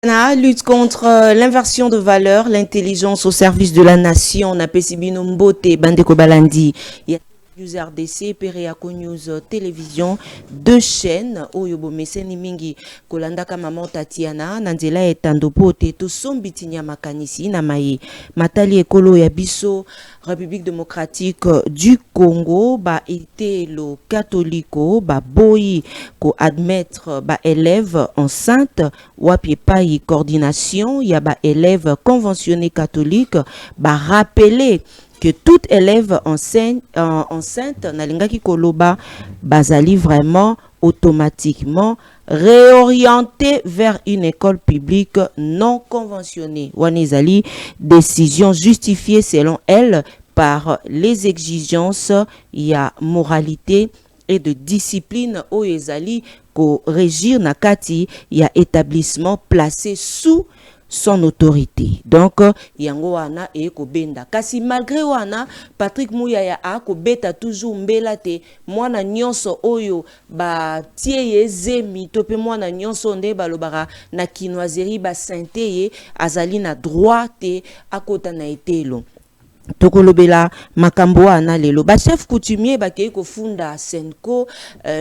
La lutte contre l'inversion de valeur, l'intelligence au service de la nation, na pesibino mbote bandeko balandi. Il y a News RDC, Pereako News Télévision, deux chaînes, Oyobo Meseni Mingi, Kolandaka Maman Tatiana, Nandela et Tandopote, to Sombitinia Makanisi, Namaye, Matali Ekolo Yabiso, République démocratique du Congo, ba été le catholico, ba boyi, ko admettre ba élève enceinte, wapi payi coordination, ya ba élève conventionné catholique, ba rappeler que toute élève enceinte nalingaki koloba bazali vraiment automatiquement réorienté vers une école publique non conventionnée. Wanezali décision justifiée selon elle par les exigences, il y a moralité et de discipline au ezali ko régir nakati, il y a établissement placé sous son autorité. Donc yango wana e ko benda kasi malgré wana Patrick Muyaya a ko beta toujours mbela te mwana nyonso oyo ba tie zemi to pe mwana nyonso nde balobara na kinoiserie ba sainte ye azali na droit te akota na etelo tokolobela makambo wana lelo ba chef coutumier bakei ko funda Senko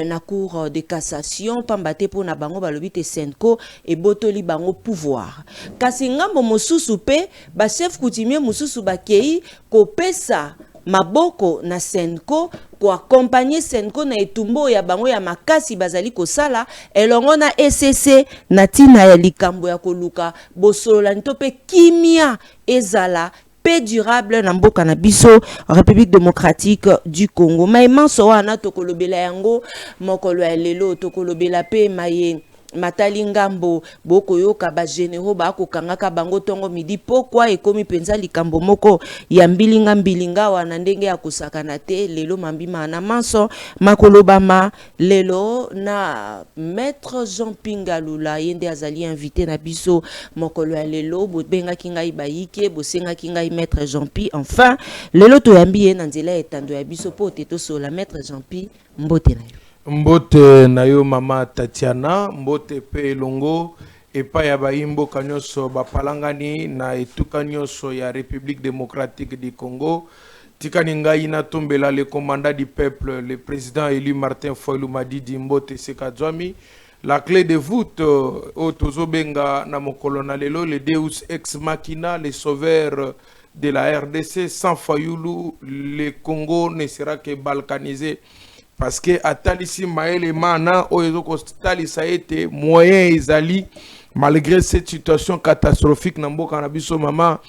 na cour de cassation pambate po na bango balobi te Senko e botoli bango pouvoir kasi ngambo mosusu pe ba chef coutumier mosusu bakei ko pesa maboko na Senko ko accompagner Senko na etumbo ya bango ya makasi bazali ko sala elongo na ECC na tina ya likambo ya koluka bosolola ntope kimia ezala paix durable na mboka na biso République démocratique du Congo. Maïman so wana tokolobela yango mokolo ya lelo tokolobela pe maye matali ngambo boko yoka ba généraux ba ko kangaka bango tongo midi pokwa ekomi penza likambo moko ya mbilinga wana ndenge ya kusakana te lelo mambima na manso makolobama lelo na maître Jean Pingalula yende azali invité na biso mokolo ya lelo bobenga kingai bayike bosenga kingai maître Jean Pi enfin lelo to yambi ye na nzela etando ya biso po teto so la maître Jean Pi mbote na yo. Mbote na yo mama Tatiana, mbote pe longo epa ya baimbo kanyoso bapalangani na etuka nyonso ya République démocratique du Congo. Tikani ngai na tombela le commandant du peuple, le président élu Martin Fayulu Madidi mbote sekadzwami. La clé de voûte au tozobenga na mokolo na lelo, le Deus ex machina, le sauveur de la RDC. Sans Fayulu, le Congo ne sera que balkanisé. Parce que atalisi maele mana oyezo talisa ete moyen ezali malgré cette situation catastrophique na mboka na biso mama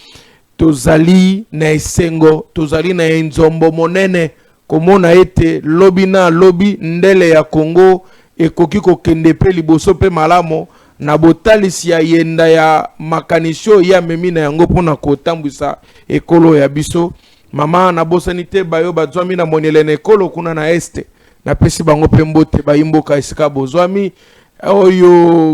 tozali na esengo tozali na nzombo monene komona ete lobi na lobi ndele ya Congo ekoki kokende pe liboso pe malamo na botalisi ya yenda ya makanisho ya memi na yango pona kotambwisa ekolo ya biso mama na bosanite bayo bazwami na monele na ekolo kuna na este na pesi bango pembote baimboka esika bozwami oyo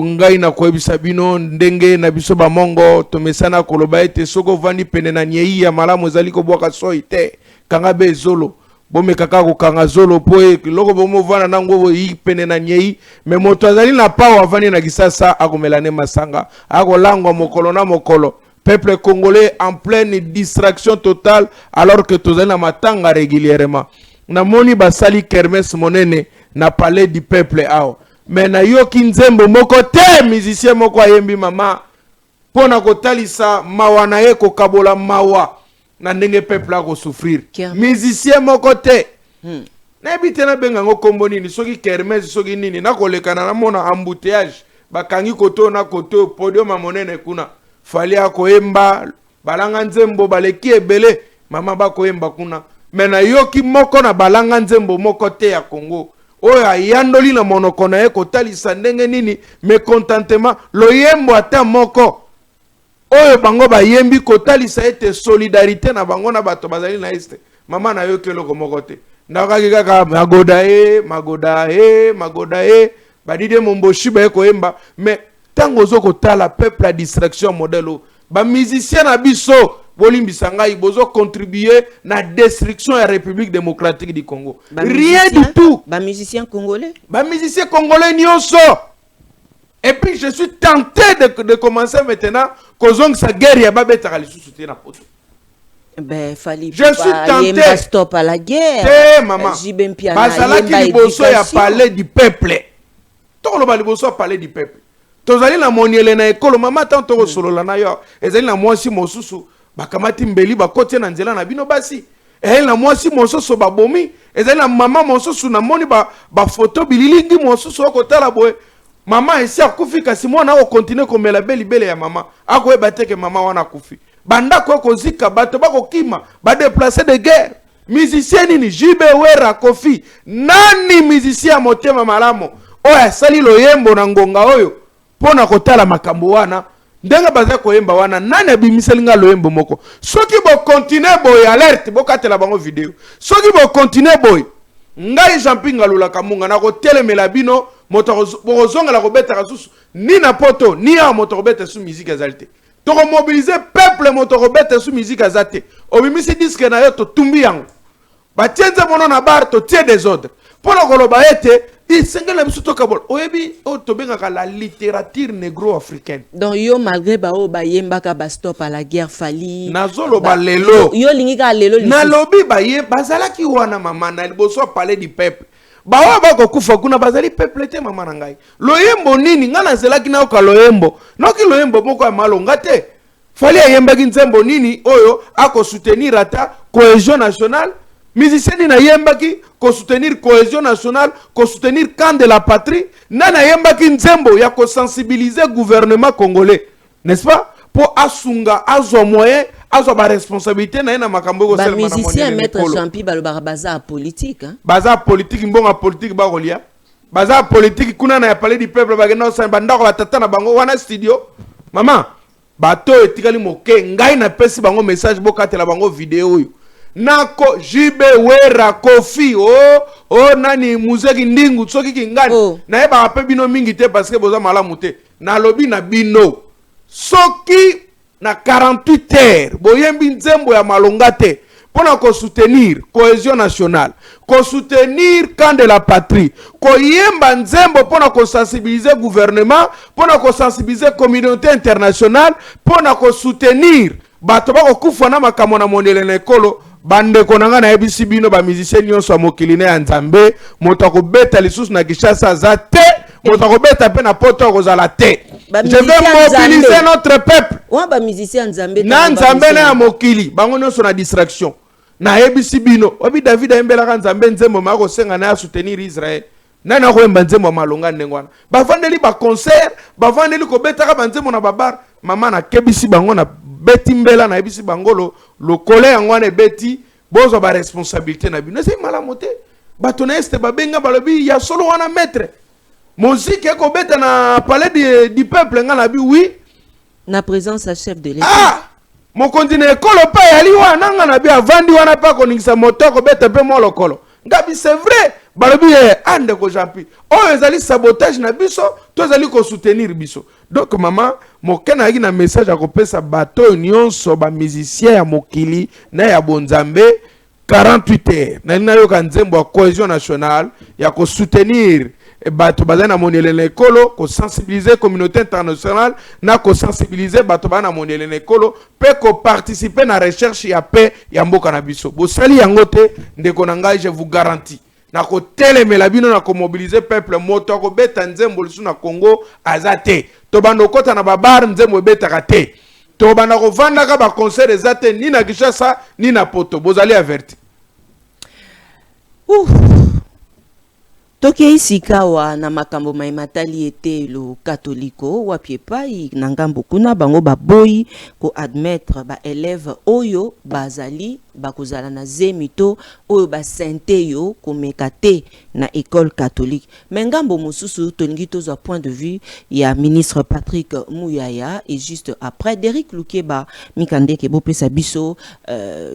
ngai na koyebisa bino ndenge na biso bamongo tomesana koloba ete soko vandi pene na nyei ya malamu ezali kobwaka soi te kanga be zolo bomekaka kokanga zolo po loko bomovana nango yi pene na nyei me moto azali na pawa avandi na kisasa akomelane masanga akolangwa mokolo na mokolo peuple congolais en pleine distraction totale alors que tozali na matanga régulièrement na moni basali kermesse monene na palais du peuple ao mais na yoki nzembo moko te musicien moko ayembi mama pona kotalisa mawa na ye kokabola mawa na ndenge peuple ako souffrir musicien moko te nayebi te na benga ngo kombo nini soki kermesse soki nini nakolekana na mona embouteillage bakangi koto na koto podium monene kuna fali akoyemba balanga nzembo baleki ebele mama bakoyemba kuna mena yoki moko na balanga nzembo moko te ya Congo oyo ayandoli na monoko na ye kotalisa ndenge nini mécontentement loyembo ata moko oyo bango bayembi kotalisa ete solidarité na bango na bato bazali na este mama na yoki eloko moko te ndakaki kaka magoda badide momboshi baye koyemba mais tango ozoko tala peuple à distraction modèle ba musicien na biso bolimbisa ngai bozo contribuer na destruction ya République démocratique du Congo rien du tout ba musicien congolais nyonso Et puis je suis tenté de commencer maintenant kozong sa guerre ya babetaka lisusu te na poto. Ben fallait Je suis tenté. Stop à la guerre. Te maman. Jibempiana Bazalaki liboso ya parler du peuple. Tokoloba liboso parler du peuple. Tozali na moniele na ekolo mama tanto ko solo na yo. Ezali na mwasi mosusu bakamati mbeli bakotie na nzela na bino basi. Ezali na mwasi mosusu babomi. Ezali na mama mosusu na moni ba photo bililingi mosusu okotala boye. Mama esi akufi kasi mwana o continue komela beli ya mama. Akoyeba teke mama wana kufi. Banda ko kozika bato bakokima ba déplacer de guerre. Musicien nini Jibe Wera Kofi. Nani musicien motema malamo. Oya sali loyembo na ngonga oyo. Pona kotala makambo wana. Ndenga baza koyemba wana nani abimiselinga loyembo moko. Soki bo continue boy alerte bokatela bango video. Soki bo continue boy. Ngai Jean-Pinga Lula Kamunga na ko telemela bino moto bozonga la kobeta kasusu ni na poto ni a moto kobeta su musique azalte. Toko mobiliser peuple moto kobeta su musique azate. Obimisi disque na yo to tumbi yango. Ba tienza mono na bar to tie des ordres. Pona koloba ete isengela biso to kabol. Oyebi o to benga la littérature négro-africaine. Donc yo malgré ba o ba yemba ka ba stop à la guerre fali. Nazolo ba lelo. Yo lingi ka lelo li. Na lobi ba ye bazala ki wana mama na liboso parler du peuple. Bawa bako kufa kuna bazali peuple te mama na ngai. Loyembo nini ngana zelaki na ka loyembo. Noki loyembo moko ya malonga te. Fali ayemba ki nzembo nini oyo ako soutenir ata cohésion nationale. Musicien na yemba ki ko soutenir cohésion nationale, ko soutenir camp de la patrie. Nana yemba ki nzembo ya ko sensibiliser gouvernement congolais. N'est-ce pas? Pour asunga azo moyen azo ba responsabilité na ina makambo ko selma na musicien maître Champi balobara baza politique hein. Baza politique mbonga politique ba kolia. Baza politique kuna na ya parler du peuple bagenda sa banda ko batata na bango wana studio. Maman, bato etikali moke ngai na pesi bango message bokatela bango video oyo. Nako Jibe Wera Kofi nani muzeki ndingu soki kingani na eba ape bino mingi te parce que boza malamu te na lobi na bino soki na 48 heures boyembi nzembo ya malonga te pona ko soutenir cohésion nationale ko soutenir camp de la patrie ko yemba nzembo pona ko sensibiliser gouvernement pona ko sensibiliser communauté internationale pona ko soutenir bato bako kufa na makambo na mondele na ekolo bande konanga na ebisi bino ba musicien nyonso ya mokili na ya nzambe moto akobeta lisusu na Kinshasa za te moto akobeta pe na poto kozala te. Je veux mobiliser notre peuple. Wa ba musicien nzambe na nzambe na ya mokili bango nyonso na distraction na ebisi bino obi David ayembela ka nzambe nzembo mako senga na ya soutenir Israël nani akoyemba nzembo malonga ndengwana bavandeli ba concert bavandeli kobeta ka banzembo na babar mama na kebisi bango na beti mbela na ebisi bangolo lokole yango na beti bozo ba responsabilité na bino c'est malamote bato na este babenga balobi ya solo wana maître musique eko beta na palais du peuple nga na bi oui na présence à chef de l'État mon continent ekolo pa yali wana nga na bi avandi wana pa koningisa moto ko beta pe mo lokolo ngabi c'est vrai balobi ande ko jampi ezali sabotage na biso to ezali ko soutenir biso. Donc maman mokena yaki na message a kopesa bato nyonso ba musicien ya mokili na ya bonzambe 48 heures na yoka nzembo ya cohésion nationale ya ko soutenir bato bazana na monele na ekolo ko sensibiliser communauté internationale na ko sensibiliser bato bana monele na ekolo pe ko participer na recherche ya paix ya mboka na biso bosali yango te ndeko na ngai je vous garantis na ko telemela bino na ko mobiliser peuple moto ko beta nzembo lisu na Congo azate to bando kota na babar nzembo beta te to bana ko vanda ka ba concert ezate ni na Kinshasa ni na poto bozali averti. Toke isikawa na makambo maimatali ete lo katoliko wapie pai na ngambo kuna bango baboyi ko admettre ba élève oyo bazali bakozala na zemito oyo ba sente yo komekate na école catholique. Mengambo mususu tolingi tozwa point de vue ya ministre Patrick Muyaya et juste après Derrick Lukeba mikandeke bopesa biso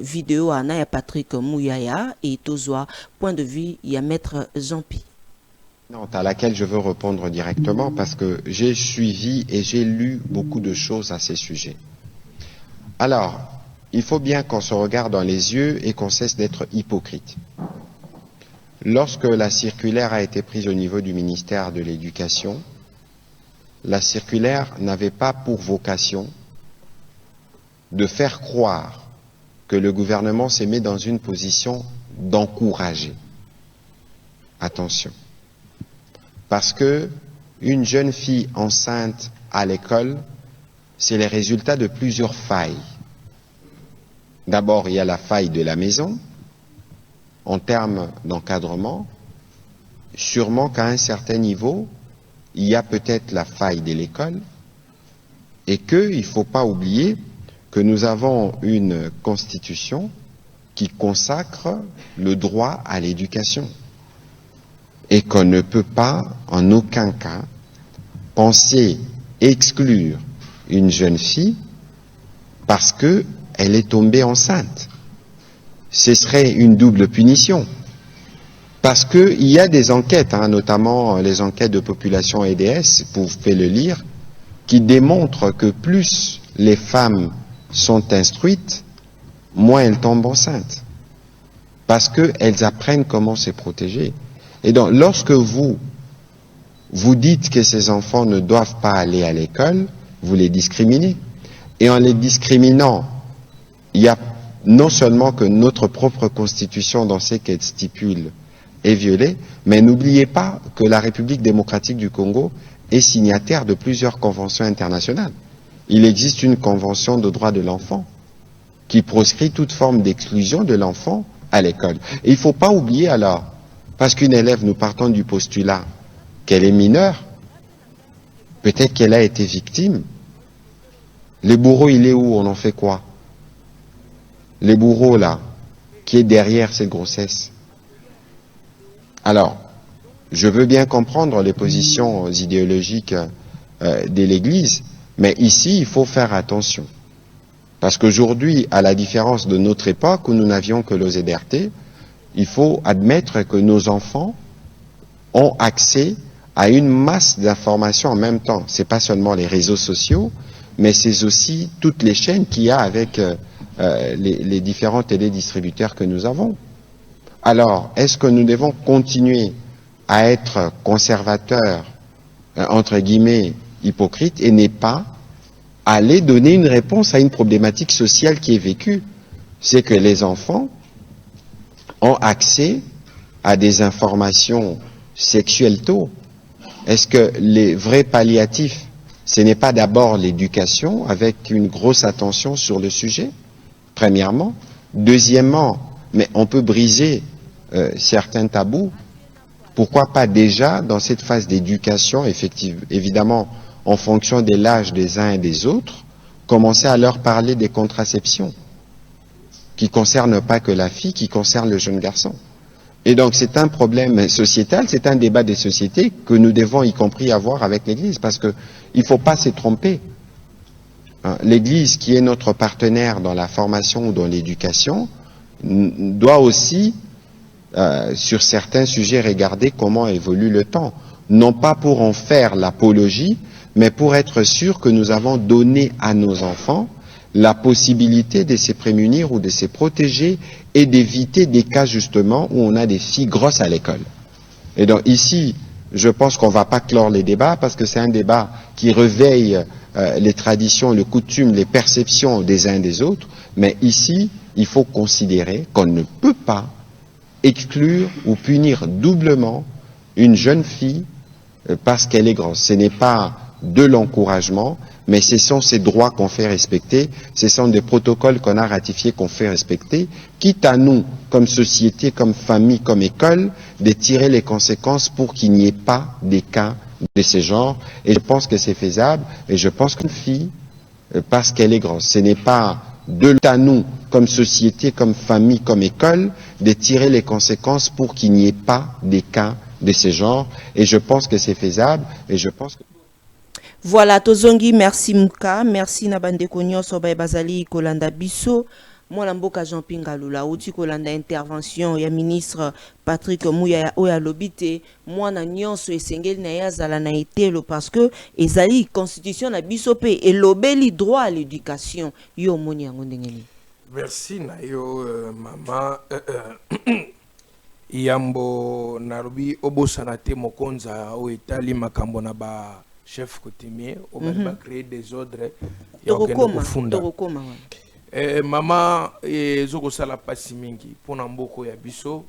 vidéo ana ya Patrick Muyaya et tozwa point de vue ya maître Jean-Pi. À laquelle je veux répondre directement parce que j'ai suivi et j'ai lu beaucoup de choses à ces sujets. Alors, il faut bien qu'on se regarde dans les yeux et qu'on cesse d'être hypocrite. Lorsque la circulaire a été prise au niveau du ministère de l'Éducation, la circulaire n'avait pas pour vocation de faire croire que le gouvernement se met dans une position d'encourager. Attention. Parce que une jeune fille enceinte à l'école, c'est les résultats de plusieurs failles. D'abord, il y a la faille de la maison, en termes d'encadrement. Sûrement qu'à un certain niveau, il y a peut-être la faille de l'école, et qu'il ne faut pas oublier que nous avons une constitution qui consacre le droit à l'éducation, et qu'on ne peut pas, en aucun cas, penser exclure une jeune fille parce qu'elle est tombée enceinte. Ce serait une double punition. Parce qu'il y a des enquêtes, notamment les enquêtes de population EDS, vous pouvez le lire, qui démontrent que plus les femmes sont instruites, moins elles tombent enceintes. Parce qu'elles apprennent comment se protéger. Et donc, lorsque vous dites que ces enfants ne doivent pas aller à l'école, vous les discriminez. Et en les discriminant, il y a non seulement que notre propre constitution, dans ce qu'elle stipule, est violée, mais n'oubliez pas que la République démocratique du Congo est signataire de plusieurs conventions internationales. Il existe une convention de droits de l'enfant qui proscrit toute forme d'exclusion de l'enfant à l'école. Et il ne faut pas oublier alors, parce qu'une élève, nous partons du postulat qu'elle est mineure, peut-être qu'elle a été victime. Le bourreau, il est où? On en fait quoi? Le bourreau, là, qui est derrière cette grossesse. Alors, je veux bien comprendre les positions idéologiques de l'Église, mais ici, il faut faire attention. Parce qu'aujourd'hui, à la différence de notre époque où nous n'avions que l'OZRT, il faut admettre que nos enfants ont accès à une masse d'informations en même temps. Ce n'est pas seulement les réseaux sociaux, mais c'est aussi toutes les chaînes qu'il y a avec les différents télédistributeurs que nous avons. Alors, est-ce que nous devons continuer à être conservateurs, entre guillemets, hypocrites, et ne pas aller donner une réponse à une problématique sociale qui est vécue? C'est que les enfants ont accès à des informations sexuelles tôt. Est-ce que les vrais palliatifs, ce n'est pas d'abord l'éducation avec une grosse attention sur le sujet, premièrement? Deuxièmement, mais on peut briser certains tabous. Pourquoi pas déjà, dans cette phase d'éducation, évidemment, en fonction de l'âge des uns et des autres, commencer à leur parler des contraceptions, qui ne concernent pas que la fille, qui concernent le jeune garçon. Et donc c'est un problème sociétal, c'est un débat des sociétés que nous devons y compris avoir avec l'Église, parce qu'il ne faut pas se tromper. L'Église, qui est notre partenaire dans la formation ou dans l'éducation, doit aussi, sur certains sujets, regarder comment évolue le temps. Non pas pour en faire l'apologie, mais pour être sûr que nous avons donné à nos enfants la possibilité de se prémunir ou de se protéger et d'éviter des cas justement où on a des filles grosses à l'école. Et donc ici, je pense qu'on ne va pas clore les débats parce que c'est un débat qui réveille les traditions, les coutumes, les perceptions des uns et des autres. Mais ici, il faut considérer qu'on ne peut pas exclure ou punir doublement une jeune fille parce qu'elle est grosse. Ce n'est pas de l'encouragement, mais ce sont ces droits qu'on fait respecter, ce sont des protocoles qu'on a ratifiés, qu'on fait respecter, quitte à nous, comme société, comme famille, comme école, de tirer les conséquences pour qu'il n'y ait pas des cas de ce genre. Et je pense que c'est faisable, et je pense qu'une fille, parce qu'elle est grosse, ce n'est pas de à nous, comme société, comme famille, comme école, de tirer les conséquences pour qu'il n'y ait pas des cas de ce genre. Et je pense que c'est faisable, et je pense que... Voilà, Tozongi, merci Mouka, merci Nabandeko Nyonso Bazali Kolanda Bisso, Mwana Mboka Jean Pingalula, Outi Kolanda intervention, ya ministre Patrick Mouya Oya Lobite, Mwana Nyonso Esengeli na yazala na etelo parce que ezali constitution na biso pe et lobeli droit à l'éducation. Yo moni yango ndengeni. Merci na yo mama Yambo narubi obosana te mokonza o etali makambo na ba chef coutumier au va créer des ordres ya kufunda maman ezoko sala pasi mingi pona mboko ya biso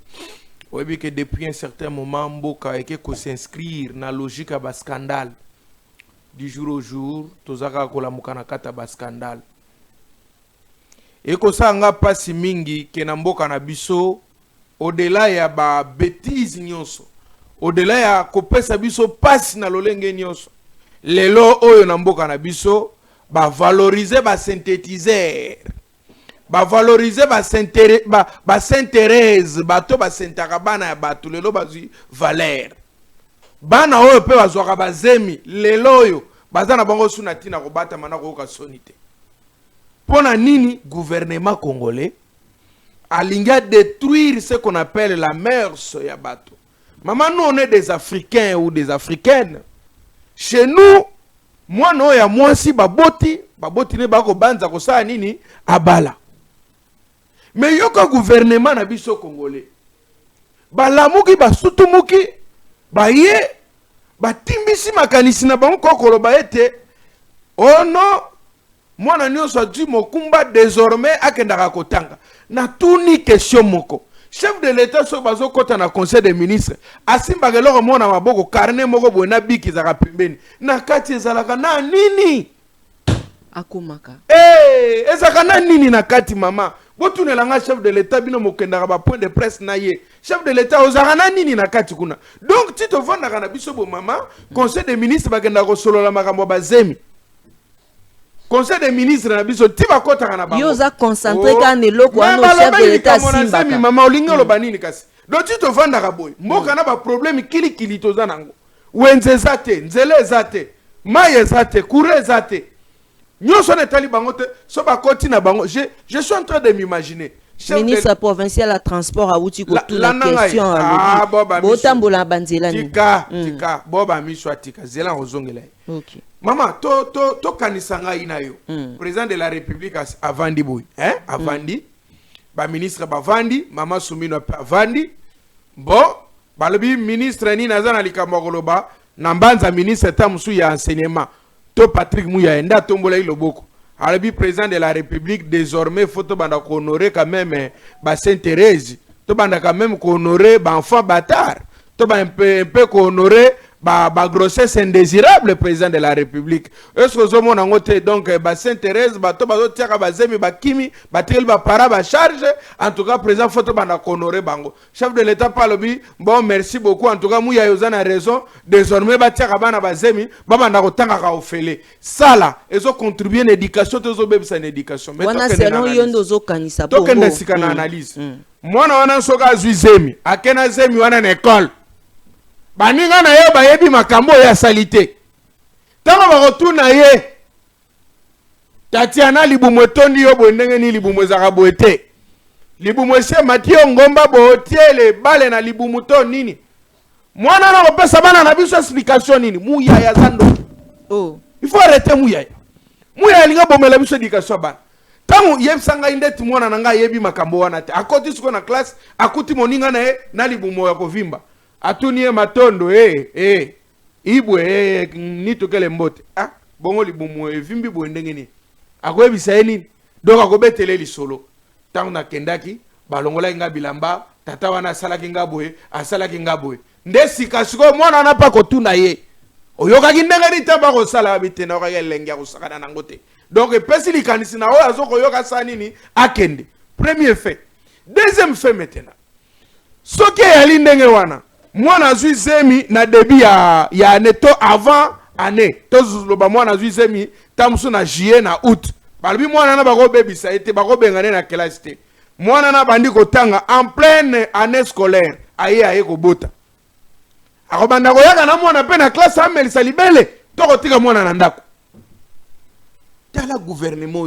oyebi que depuis un certain moment mboka eke ko s'inscrire na logique ba scandale du jour au jour tozaka kolamuka na kata ba scandale eko sanga pasi mingi ke na mboka na biso au-delà ya ba bêtise nyonso au-delà ya kopesa biso pasi na lolenge nyonso lelo oyo na mboka na biso ba valoriser ba synthétiseur ba valoriser ba Sainte-Thérèse bato ba Saint-Arabana ya bato lelo bazwi valeur bana oyo pe bazwaka bazemi lelo oyo baza na bango suna tina kobata mana koyoka sonite pona nini gouvernement congolais alingi à détruire ce qu'on appelle la mœurs ya bato. Maman, nous on est des Africains ou des Africaines. Chez nous, moi non ya moi si baboti ne bako banza ko sa nini abala. Mais yoka gouvernement na biso congolais. Balamuki basutumuki baye batimbisi makanisi na bango kokolo baete. Oh non, moi na nyonso du mokumba désormais akendaka kotanga. Na tuni question moko. Chef de l'État so bazo kota na conseil des ministres. Asimba geloko mona maboko carnet moko bona biki za pembeni. Na kati ezalaka na nini? Akumaka. Ezaka na nini na kati mama? Botunelanga chef de l'État bino mokendaka ba point de presse na ye. Chef de l'État ozaka na nini na kati kuna. Donc ti to vanda kana biso bo mama, conseil des ministres bakenda ko solola makambo bazemi. Conseil des ministres na biso tiba kota kana bango. Yoza concentré kan eloko ano chef de l'État simba. Mama olinga lo banini kasi. Donc ti to vanda ka boy. Mboka na ba problème kili toza nango. Wenze zate, nzele zate, maye zate, kure zate. Nyonso na tali bango te so ba koti na bango. Je suis en train de m'imaginer. Ministre provincial à transport a outi ko tout la question. Botambola banzela ni. Tika boba miswa tika zela ozongela. OK. Maman, to kanisanga inayo. Président de la République a vandi boy, hein? A vandi. Ba ministre ba vandi, maman Soumino pa vandi. Bon, balobi ministre ni nazana likambo koloba, na mbanza ministre tamusu ya enseignement. To Patrick Muyaya tombola iloboko. Alabi président de la République désormais faut to banda ko honorer quand même ba Sainte-Thérèse. To banda quand même ko honorer ba enfant bâtard. To ba un peu ko honorer ba grossesse indésirable président de la République. Est-ce que zo mona ngote donc ba Sainte-Thérèse ba to ba zo tiaka ba zemi ba kimi ba tel ba para ba charge en tout cas président faut to banda ko honorer bango. Chef de l'État palobi bon merci beaucoup en tout cas Mouya yozana raison désormais ba tiaka bana ba zemi ba banda ko tanga ka ofele. Ça là ezo contribuer l'éducation to zo bebisa l'éducation. Mais wana selon yondo zo kanisa bongo. To kende sika na analyse. Mwana wana soka zwi zemi akena zemi wana na école. Baninga na ye bayebi makambo ya salite. Tanga bakotuna ye. Tatiana libumwe tondi yo bondenge ni libumwe zaka boete. Libumwe se Mathieu Ngomba botiele bale na libumu to nini. Mwana na kopesa bana na biso explication nini. Muyaya zando. Oh. Il faut arrêter Muyaya. Muyaya linga bomela biso education bana. Tangu yebsanga indeti mwana nanga yebi makambo wana te. Akoti siko na classe akuti moninga na ye na libumu ya kovimba. Atunie matondo ibwe nitokele mbote bongo libumu evimbi boendenge ni akoyebisa ye nini donc akobetele lisolo tango na kendaki balongola nga bilamba tata wana asalaki nga boye asalaki nga boye nde sika siko mwana na pa kotuna ye oyokaki ndenge ni te bakosala bitena okaki elenge akosakana nango te donc epesi likanisi na oyo azokoyoka sa nini akende premier fait deuxième fait maintenant soki eyali ndenge wana mwana zwi zemi na début ya neto avant année to loba mwana zwi zemi tamsu na juillet na août balobi mwana na bako bebisa ete bako bengane na classe te mwana na bandi kotanga en pleine année scolaire aye kobota akobanda koyaka na mwana pe na classe amelisa libele to kotika mwana na ndako tala gouvernement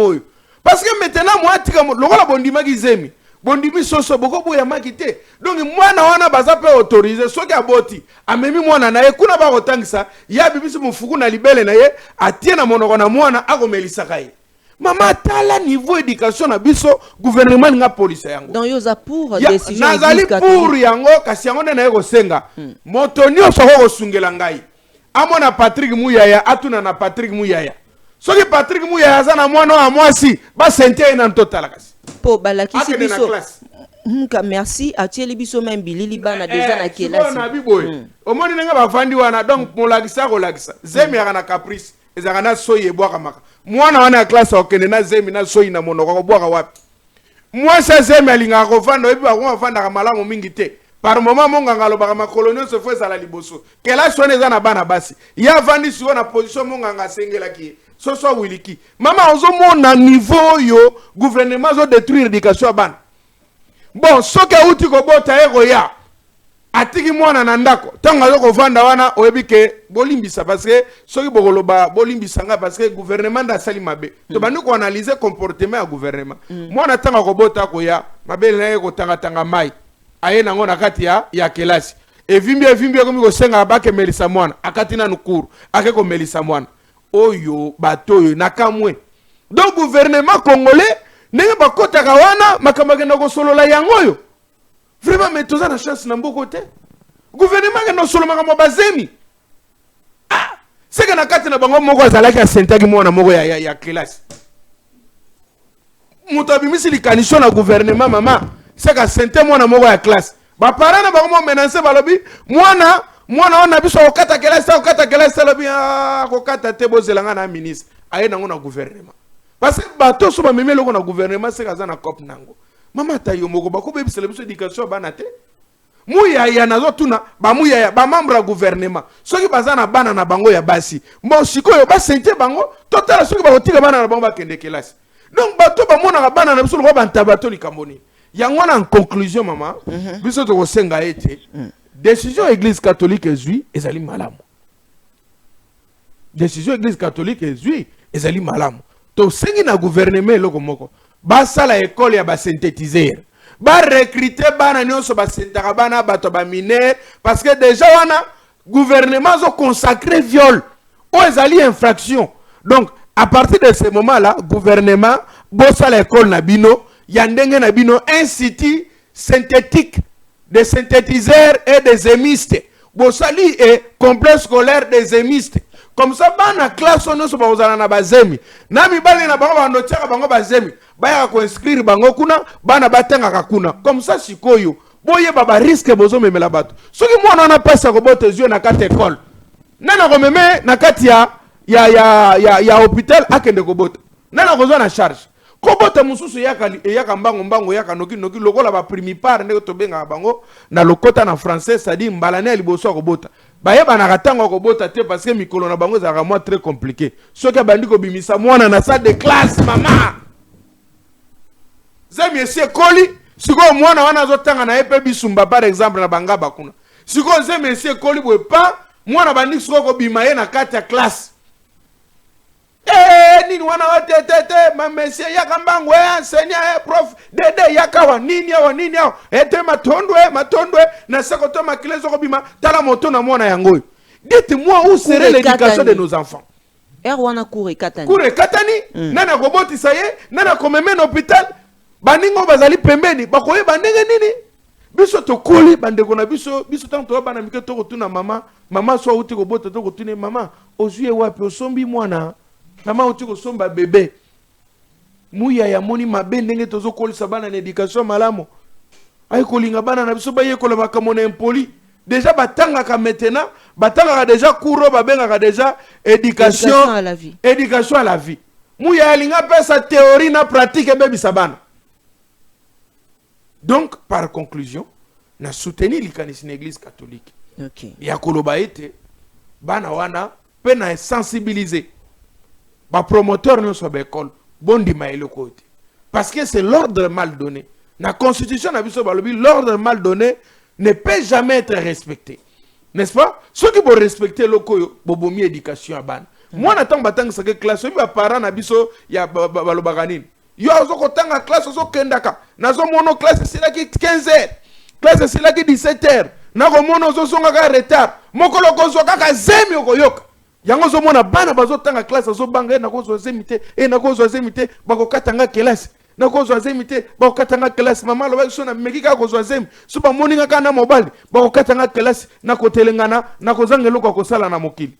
oyo parce que maintenant moi tika lokola bondimaki zemi bondimi soso boko boya makite donc mwana wana baza pe autoriser soki aboti amemi mwana na ye kuna ba kotangisa ya bibisi mufuku na libele na ye atie na monoko na mwana akomelisa kai Maman tala niveau éducation na biso gouvernement nga police yango. Donc yoza pour Ya, décision nazali pour yango kasi yango na yego senga. Motonio soko sungela ngai. Amona Patrick Muyaya atuna na Patrick Muyaya. Soki Patrick Muyaya za na mwana wa mwasi ba sente ina ntotala kasi. Po balakisi Akende na biso. classe. Merci atieli biso même bilili bana déjà na kelasi. Na biboy. Omoni nga bafandi wana donc molakisa ko lakisa. Zemi ya na caprice. Ezaka na soyi ebwaka maka. Mwana wana ya classe okende na zemi na soyi na monoko ko bwaka wapi. Moi ça zemi alinga ko vanda ebi ba ko vanda ka malamu mingi te. Par moment monganga lobaka makolonio se fwe sala liboso. Kela sone za na bana basi. Ya vandi siko na position monganga sengela ki. Soso wiliki. Mama ozo mona niveau yo gouvernement zo détruire éducation ya bana. Bon, soki auti ko bota ego ya. Atiki mwana na ndako. Tanga zo ko vanda wana oyebike bolimbisa parce que soki bokoloba bolimbisa nga parce que gouvernement da sali mabe. To bandi ko analyser comportement ya gouvernement. Mwana tanga ko bota ko ya mabe na ego tanga mai. Aye nango na kati ya kelasi. Evimbi komi ko senga bake melisa mwana. Akati na nukuru. Ake ko melisa mwana. Oyo batoyo nakamwe. Donc gouvernement congolais nenge bakotaka wana makamage na ko solola yangoyo. Vraiment mais toza na chance na mboko te. Gouvernement ke no solo makamo bazemi. Ah, seka na kati na bango moko azalaki asentaki mwana moko ya kelasi. Muto abimisi likanisho na gouvernement mama. Seka sente mwana moko ya classe. Ba parana bango mo menacer balobi mwana ona biso okata kelasi lobi kokata te bozelanga na ministre. Aye nango na gouvernement. Parce que bato so ba memelo ko na gouvernement seka za na cop nango. Mama tayo moko bako bebisela biso éducation bana te. Muyaya nazo tuna ba muyaya ba membre ya gouvernement. Soki bazana bana na bango ya basi. Mo sikoyo ba sente bango totala soki ba kotika bana na bango ba kende kelasi. Donc bato ba mona bana na biso ko ba ntabato likamboni. Yango na en conclusion mama, biso to ko senga ete décision église catholique ezui ezali malamu. Décision église catholique ezui ezali malamu. To sengi na gouvernement loko moko. Basa la école ya ba synthétiseur. Ba recruter bana nyonso ba sentaka bana bato ba mineur parce que déjà wana gouvernement zo consacré viol ou ezali infraction. Donc à partir de ce moment-là, gouvernement bossa la école na bino yandenge na bino institut synthétique des synthétiseurs et des émistes. Bossali et complexe scolaire des émistes. Comme ça, bana classe on so bazala na bazemi. Na mibali na bango bandotiaka bango bazemi. Baya ko inscrire bango kuna, bana batenga kakuna. Comme ça sikoyo, boye baba risque bozo memela bato. Soki mwana na pesa ko bote yeux na kati école. Nana ko meme na kati ya hôpital akende ko bota. Nana ko zo na charge. Ko bota mususu yaka mbango yaka noki lokola ba primipare ndeko to benga bango na lokota na français ça dit mbalane liboso ko bota. Bayeba na katango ko bota te parce que mikolo na bango za vraiment très compliqué. Soki bandi ko bimisa mwana na salle de classe mama. Zemi esi koli siko mwana wana zotanga na epe bisumba par exemple na bangaba kuna. Siko zemi esi koli bwe pa mwana bandi siko ko bimaye na kati ya classe. Nini wana watete mamesia yaka mbango enseignant prof dede yakawa nini yao ete matondwe na sekoto makilezo ko bima tala moto na mwana yango. Dites-moi où serait l'éducation de nos enfants? Wana Kouré Katani. Nana koboti saye, nana komeme na hôpital. Baningo bazali pembeni, bakoye bandenge nini? Biso to koli bandeko na biso tanto bana mike to kotuna mama so uti ko bota to kotune mama ozuye wapi osombi mwana. Mama uti ko somba bébé. Muya ya moni mabe ndenge tozo kolisa bana na éducation malamu. Ay kolinga bana na biso baye kola makamona impoli. Déjà batanga ka maintenant, batanga ka déjà cours babenga ka déjà éducation à la vie. Éducation à la vie. Muya linga pesa théorie na pratique bebi sabana. Donc par conclusion, na soutenir l'ikanisme église catholique. OK. Ya koloba ete bana wana pe na sensibiliser. Ba promoteur non so ba école bondi maïle côté. Parce que c'est l'ordre mal donné. La constitution na biso balobi l'ordre mal donné ne peut jamais être respecté. N'est-ce pas? Ceux qui vont respecter le koyo bobomi éducation à ban. Moi n'attends batang sa classe bi parents na biso ya balobaganine. Yo zo ko tanga classe zo kendaka. Na zo mono classe c'est là qui 15h. Classe c'est là qui 17h. Na ko mono zo songa ka retard. Mokolo ko zo kaka zemi ko yoka. yango zo mona bana bazo tanga classe azo banga na ko zo zemite na ko zo zemite bako katanga classe na ko zo zemite bako katanga classe mama lo baso na mekika ko zo zem so ba moninga kana mobile bako katanga classe na ko telengana na ko zangelo ko sala na mokili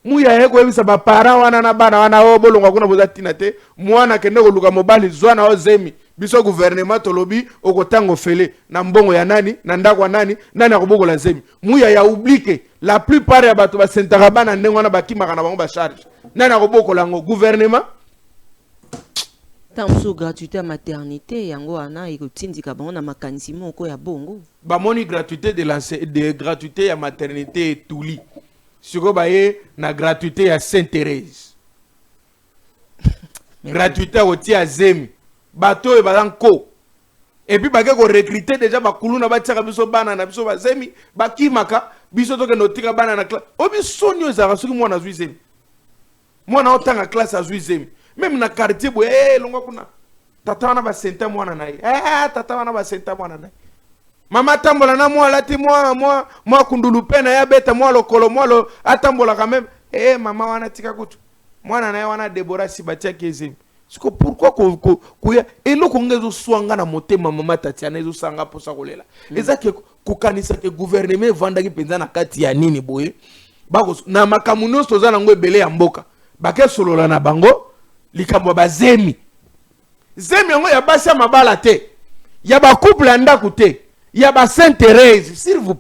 muya yeko ebisa ba para wana na bana wana o bolonga kuna bozatina te mwana kende ko luka mobile zwana o zemi biso gouvernement tolobi okotango fele na mbongo ya nani na ndako ya nani akobokola zemi muya ya oublique la plupart ya bato ba sentaka bana ndengo na bakimaka na bango ba charge nani akobokola ngo gouvernement tamso gratuité à maternité yango wana ekotindika bango na makanisi moko ya bongo bamoni gratuité de gratuité ya maternité etuli siko baye na gratuité ya Sainte Thérèse gratuité otia zemi bato e balanko et puis bagé ko recruter déjà bakulu na batiaka biso bana na biso bazemi bakimaka biso toke notika bana na classe obi sonyo za rasuki mwana zwi mwana otanga classe azwi zemi même na quartier bo longa kuna tata wana ba senta mwana na tata wana ba senta mwana na mama tambola na mwa lati mwa kundulu pena ya beta mwa lokolo mwa lo atambola quand même mama wana tika kutu mwana na wana Deborah sibatia kezemi. Siko pourquoi kuya eloko ngezo swanga na motema mama Tatiana ezo sanga posa kolela ezake kukanisa ke gouvernement vandaki penza na kati ya nini boye bako na makamuno soza na ngo ebele ya mboka bake solola na bango likambo bazemi zemi yango ya basi mabala te ya ba couple ndaku te ya ba Sainte Thérèse s'il vous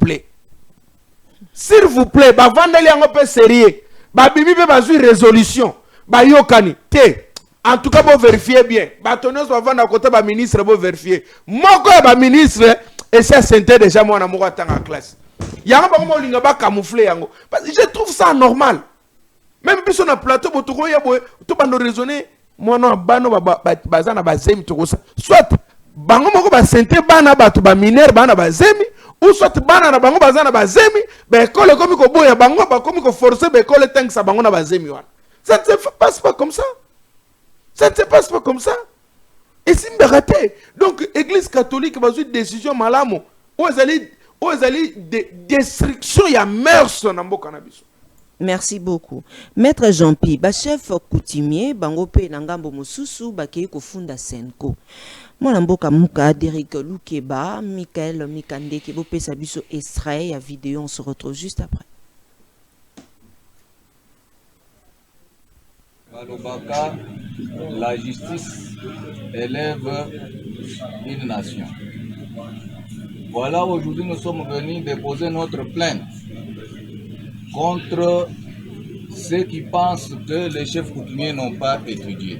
plaît ba vandali yango pe sérieux ba bibi be bazui résolution ba yokani te. En tout cas, vous vérifiez bien. Bâtonneuse va vendre à côté de ministre, vous vérifiez. Moi, quand je ministre, et c'est senté déjà moi en classe. Il y a un moment où il y a camouflé. Parce que je trouve ça normal. Même si on a plateau, vous avez raisonné. Moi, non, bano bazana bazemi to ça. Soit bango moko ba senté bana batu ba mineur bana bazemi ou soit bana na bango bazana bazemi, ba école comme ko boya bango ba comme ko forcer ba école tank sa bango na bazemi wana. Ça ne se passe pas comme ça. Ça ne se passe pas comme ça. Et c'est une raté. Donc, l'église catholique va une décision malamo. Où est allé des destructions, il y a mœurs dans le cannabis. Merci beaucoup. Maître Jean-Pierre, chef coutumier, bangope nangambo mususu, bakei kofunda senko. Mwana mboka muka, Derek Lukeba, Michael Mikande, qui bope sabiso extrait, à vidéo, on se retrouve juste après. Balobaka, la justice élève une nation. Voilà, aujourd'hui nous sommes venus déposer notre plainte contre ceux qui pensent que les chefs coutumiers n'ont pas étudié.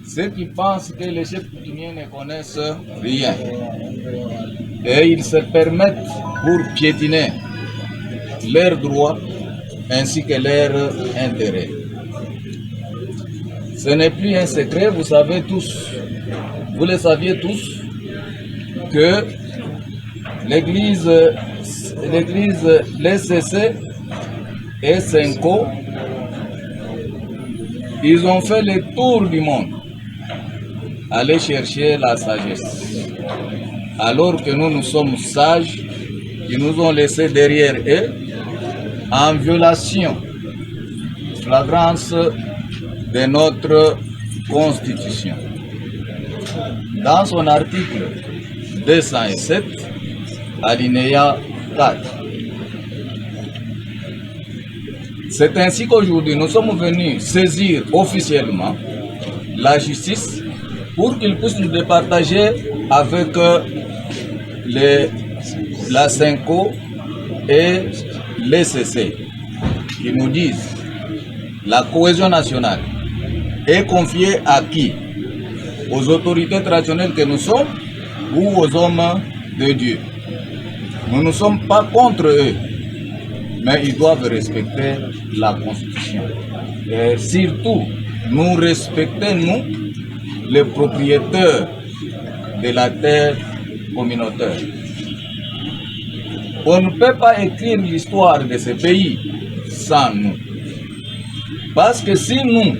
Ceux qui pensent que les chefs coutumiers ne connaissent rien. Et ils se permettent pour piétiner leurs droits ainsi que leurs intérêts. Ce n'est plus un secret, vous savez tous, vous le saviez tous, que l'église l'ECC et Senko, ils ont fait le tour du monde, aller chercher la sagesse. Alors que nous sommes sages, ils nous ont laissés derrière eux, en violation, flagrance de notre Constitution. Dans son article 207, alinéa 4. C'est ainsi qu'aujourd'hui, nous sommes venus saisir officiellement la justice pour qu'ils puissent nous départager avec la Senko et l'ECC, qui nous disent la cohésion nationale est confiée à qui? Aux autorités traditionnelles que nous sommes ou aux hommes de Dieu. Nous ne sommes pas contre eux, mais ils doivent respecter la Constitution. Et surtout, nous respectons, nous, les propriétaires de la terre communautaire. On ne peut pas écrire l'histoire de ce pays sans nous. Parce que si nous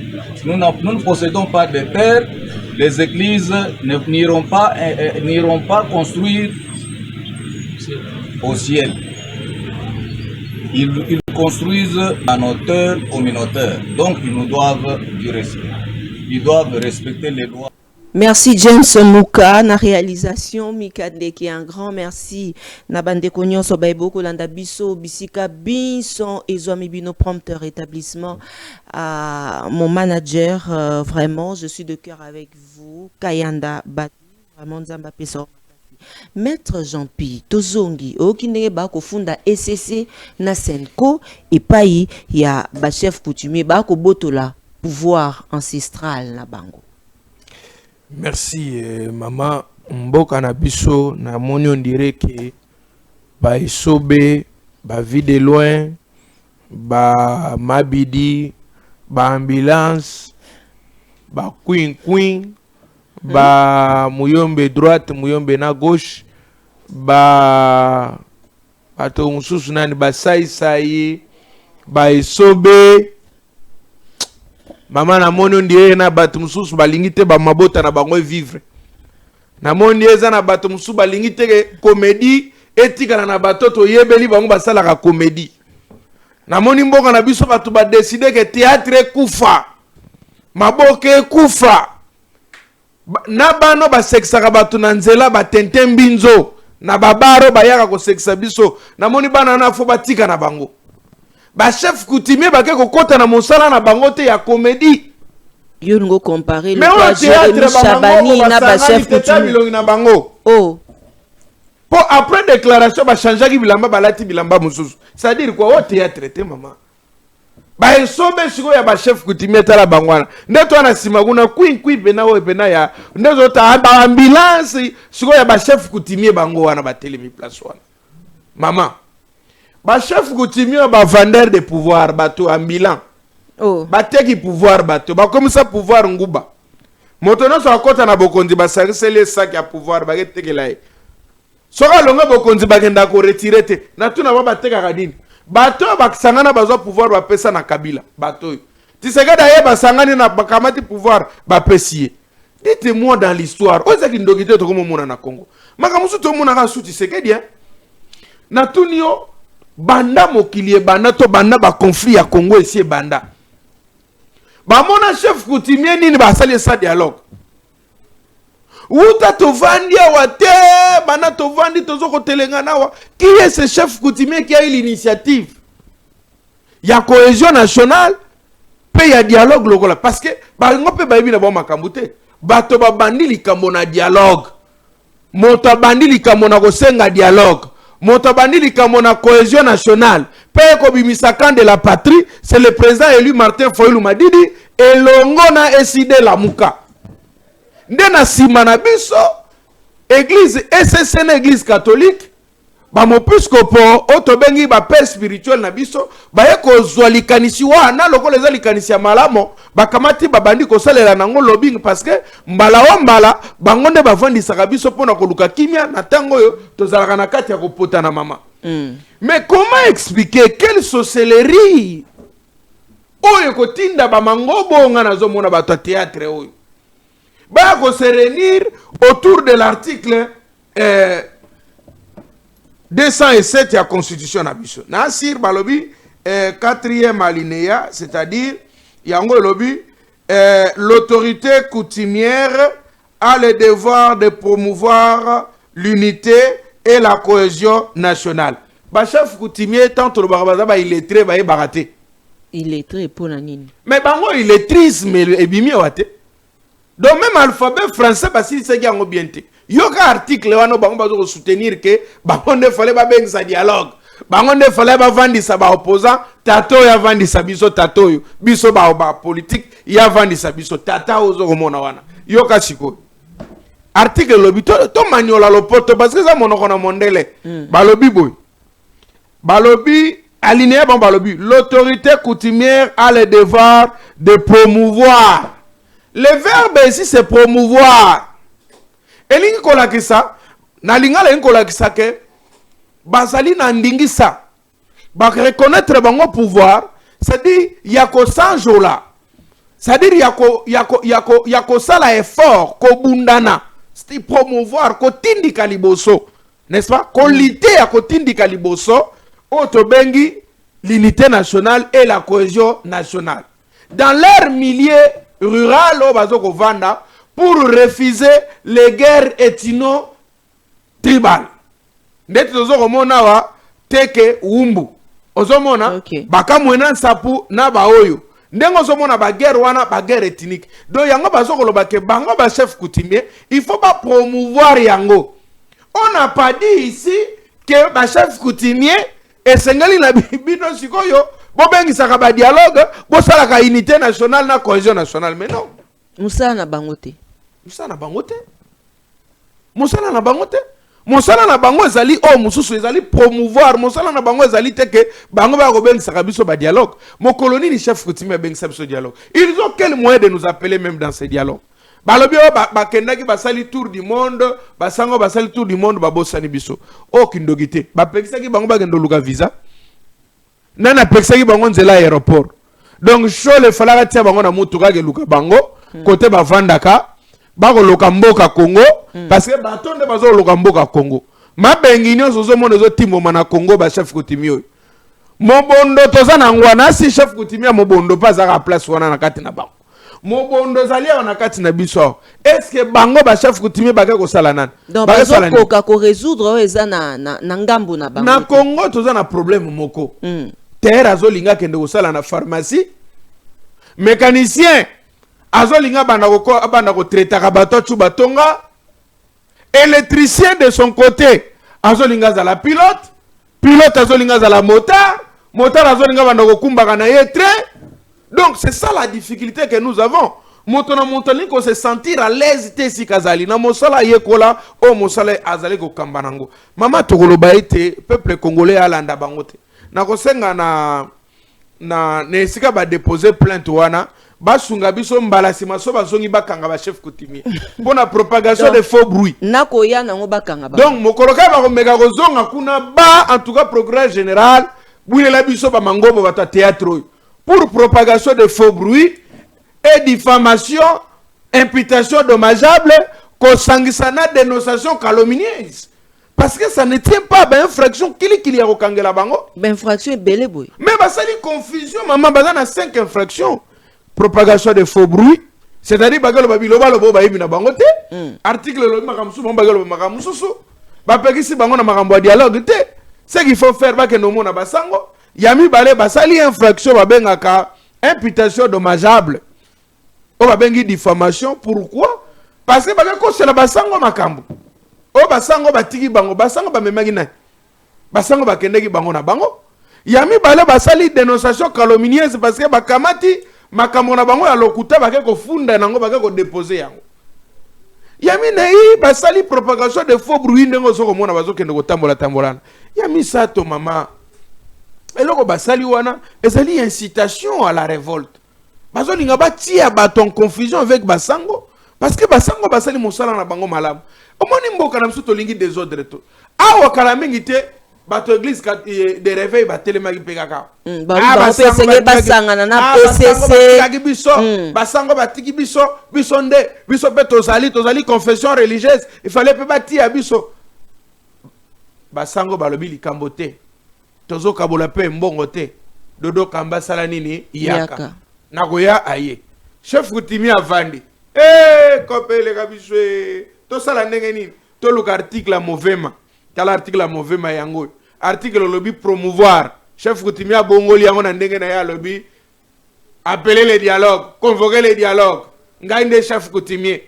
ne possédons pas de terre, les églises n'iront pas construire au ciel. construisent en hauteur communautaire. Donc, ils nous doivent du respect. Ils doivent respecter les lois. Merci James Mouka na réalisation Mikande qui un grand merci na bande konyo so baiboko landa biso bisika binson ezomi bino prompteur établissement à mon manager vraiment je suis de cœur avec vous Kayanda Batu vraiment nzamba peso Maître Jean-Pi Tozongi okinde ba ko funda SCC na Senko et pai ya ba chef coutumier ba ko botola pouvoir ancestral na bango. Merci maman mboka na biso na moni on dirait que ba isobe ba vide loin ba mabidi ba ambulance ba queen ba muyombe droite muyombe na gauche ba ato mususu nani ba sai ba isobe Maman na moni on dirait na batu mususu balingite ba mabota na bango vivre. Na moni eza na batu mususu balingite comédie etika na batoto yebeli bango basala ka comédie. Na moni mboka na biso batu ba décider que théâtre kufa. Maboke kufa. Na bano ba sexa batu na nzela ba tente mbinzo na babaro bayaka ko sexa biso. Na moni bana na fo batika na bango. Ba chef coutumier ba ke kokota na mosala na bango te ya comédie. Yo ngo comparer le quoi Jérémy Chabani na ba chef coutumier na bango. Oh. Pour après déclaration ba changer ki bilamba balati bilamba mususu. Ça dire quoi au théâtre te maman. Ba esobe siko ya ba chef coutumier tala bangwana. Ndeto na sima kuna queen bena o bena ya. Ndezo ta ba ambulance siko ya ba chef coutumier bango wana ba telemi place wana. Maman ba chef coutumier ba vendeur de pouvoir bato ambulant. Oh. Ba teki pouvoir bato ba comme ça pouvoir nguba. Motono so akota na bokonzi ba sarisele sac ya pouvoir ba getekela. Soka longa bokonzi ba genda ko retirer te. Na tuna ba teka kadini. Bato ba sangana bazwa pouvoir ba pesa na Kabila. Bato. Tisegada ye ba sangani na bakamati pouvoir ba pesier. Dites-moi dans l'histoire, oza ki ndokite to komo mona na Congo. Makamusu to mona ka suti sekedi hein. Na tunio banda mokili banda to banda ba conflit ya Congo esi banda ba mona chef coutumier nini ba sali sa dialogue uta to vandia wate banda to vandi tozo ko telenga nawa qui est ce chef coutumier qui a eu l'initiative ya cohésion nationale pe ya dialogue lokola parce que ba ngope ba yebi na ba makambo te bato ba bandi likambo na dialogue moto bandi likambo na ko senga dialogue Moto bandili kamo na cohésion nationale. Peye ko bimisakan de la patrie, c'est le président élu Martin Fayulu Madidi et longona eside la muka. Ndena simana biso église SSN église catholique ba mopiscopo otobengi ba père spirituel na biso ba yeko zwalikanisi wana loko leza likanisi ya malamo ba kamati ba bandi ko salela nango lobbying parce que mbala wa mbala bango nde bavandi saka biso pona koluka kimia na tango yo tozalaka na kati ya kopota na mama. Mais comment expliquer quelle sorcellerie oyo kotinda ba mangobo nga nazo mona ba théâtre oyo ba ko se réunir autour de l'article 207 de la Constitution nabiso. Nasir balobi 4e alinéa, c'est-à-dire yango lobi l'autorité coutumière a le devoir de promouvoir l'unité et la cohésion nationale. Ba chef coutumier tant le barabaza ba illettré ba baraté. Illettré pour la nini. Mais bango illettrisme et bimi wate. Donc même alphabet français parce qu'il s'est yango bien té. Yoka article wano bango bazo soutenir que bango ne fallait pas benga sa dialogue. Bango ne fallait pas vendre sa ba opposant, tato ya vendre sa biso tato yo. Biso ba politique ya vendre sa biso tata ozo komona wana. Yoka siko. Article lobi to maniola lopoto parce que ça monoko na mondele. Balobi boy. Balobi alinéa bon balobi l'autorité coutumière a le devoir de promouvoir. Le verbe ici c'est promouvoir. Elingi kolakisa na lingala kolakisa ke bazali na ndingisa ba reconnaître bango pouvoir, c'est-à-dire yako sanjola, c'est-à-dire yako sala effort ko bundana, c'est promouvoir ko tindika liboso, n'est-ce pas? Ko lité ya ko tindika liboso oto bengi l'unité nationale et la cohésion nationale. Dans leur milieu rural, pour refuser les guerres ethno-tribales. Ndeti tozomona wa teke wumbu. Ozomona baka mwena sapu na baoyo. Ndengo ozomona ba guerre wana ba guerre ethnique. Do yango bazokoloba ke bango ba chef coutumier, il faut pas promouvoir yango. On n'a pas dit ici que ba chef coutumier et sengali na bino sikoyo bobengisa ba dialogue, bo sala ka unité nationale na cohésion nationale, mais non. Musala na bangote. Musala na bangote. Musala na bangote. Mosala na bango ezali mususu ezali promouvoir mosala na bango ezali teke bango ba robengisa biso ba dialogue. Mon colonie ni chef coutumier bengisa biso dialogue. Ils ont quel moyen de nous appeler même dans ces dialogues? Balobi ba kendaki basali tour du monde, basango basali tour du monde babosani biso. Kindogite. Ba pekisaki bango ba gendo luka visa. Nana pekisaki bango nzela aéroport. Donc show le falaka tia bango na mutuka ke luka bango côté ba vandaka. Bako loka mboka Congo parce que batonde bazo loka mboka Congo mabengi nyonso zo mona zo timbo mana Congo ba chef coutumier mobondo tozana ngwana si chef coutumier mobondo pas à place wana na kati na bango mobondo zalia na kati na biso est-ce que bango ba chef coutumier baka ko sala nan donc bazo koka ko résoudre eza na ngambo na bango na Congo tozana problème moko terre azolinga kende ko sala na pharmacie mécanicien azolinga banda ko traiter bato tu batonga électricien de son côté azolinga za la pilote azolinga za la motard azolinga banda ko kumbaka na yetre. Donc c'est ça la difficulté que nous avons. Motona montali ko se sentir à l'aise te si kazali na mosala yekola o mosala azali ko kambanango mama tokoloba ete peuple congolais alanda bangote na ko senga na nesika ba déposer plainte wana basunga biso mbala sima so bazongi bakanga ba chef coutumier pour la propagation de faux bruits nakoya nango bakanga ba donc mokoloka ba komeka kozonga kuna ba en tout cas procureur général bulela biso ba mangobo bata théâtre pour propagation de faux bruits et diffamation imputation dommageable kosangisana dénonciation calomnieuse parce que ça ne tient pas à infraction qu'il y a au kangela bango infraction belé boy mais basali confusion maman bazana 5 infractions. Propagation de faux bruits, c'est-à-dire bagalo babilo balobo ba yibina bangote article lo makamsu bon bagalo makamususu ba pekisi bango na makambo dialogue te ce qu'il faut faire ba ke no mona basango yami balé basali infraction ba bengaka imputation dommageable o ba bengi diffamation. Pourquoi? Parce que bagako c'est la basango makambo o basango batiki bango basango ba memaki na basango ba kendeki bango na bango yami balé basali dénonciation calomnieuse parce que bakamati makambo na bango ya lokuta bake ko funda nango bake ko déposer yango yami na yi basali propagation de faux bruits ndengo soko mona bazokende ko tambolana yami sato mama eloko basali wana ezali incitation à la révolte bazolinga batia bato en confusion avec basango parce que basango basali mosala na bango malamu omoni mboka na biso tolingi désordre to awa kala mingi te bato église de réveil batelemaki mpe kaka basangana na PCC basango batiki biso nde biso mpe tozali confession religieuse il fallait mpe batia biso basango balobi likambo te tozokabola mpe mbongo te dodo kamba sala nini yaka nakoya aye chef coutumier avandi kopeleka biso tosala ndenge nini toluka article ya movema tala article ya movema yango article lobby promouvoir chef coutumier bongoli yango na ndenge na ya lobby appeler les dialogues convoquer les dialogues ngai nde chef coutumier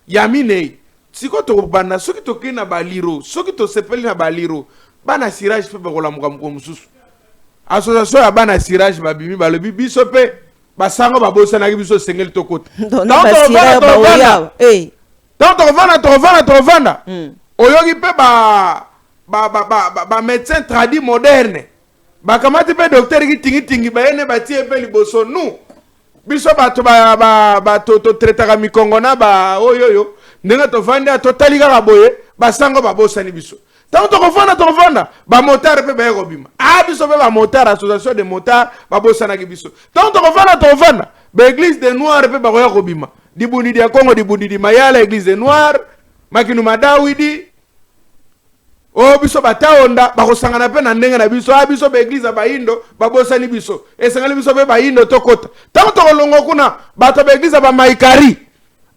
yamine siko to banda soki to kina baliro soki to sepeli na baliro bana sirage pe bakola mukamuko mususu association ya bana sirage babimi balobi biso pe basango babosana biso sengeli to kota donc vanda oyogi pe ba médecin tradit moderne bakamati pe docteur ki tingi bayene batie pe liboso nous biso bato to traitaka mikongo na ba oyoyo ndenge to vanda to tali kaka boye basango babosani biso tant to vanda ba motard pe ba robima biso pe ba motard association de motard babosana ki biso tant to vanda ba église de noir pe ba robima dibundi dia Congo dibundi di mayala église de noir makinu madawidi o biso bataonda bakosangana pe na ndenge na biso biso ba église ba indo babosani biso esangali biso pe ba indo tokota tango tokolongo kuna bato ba église ba maikari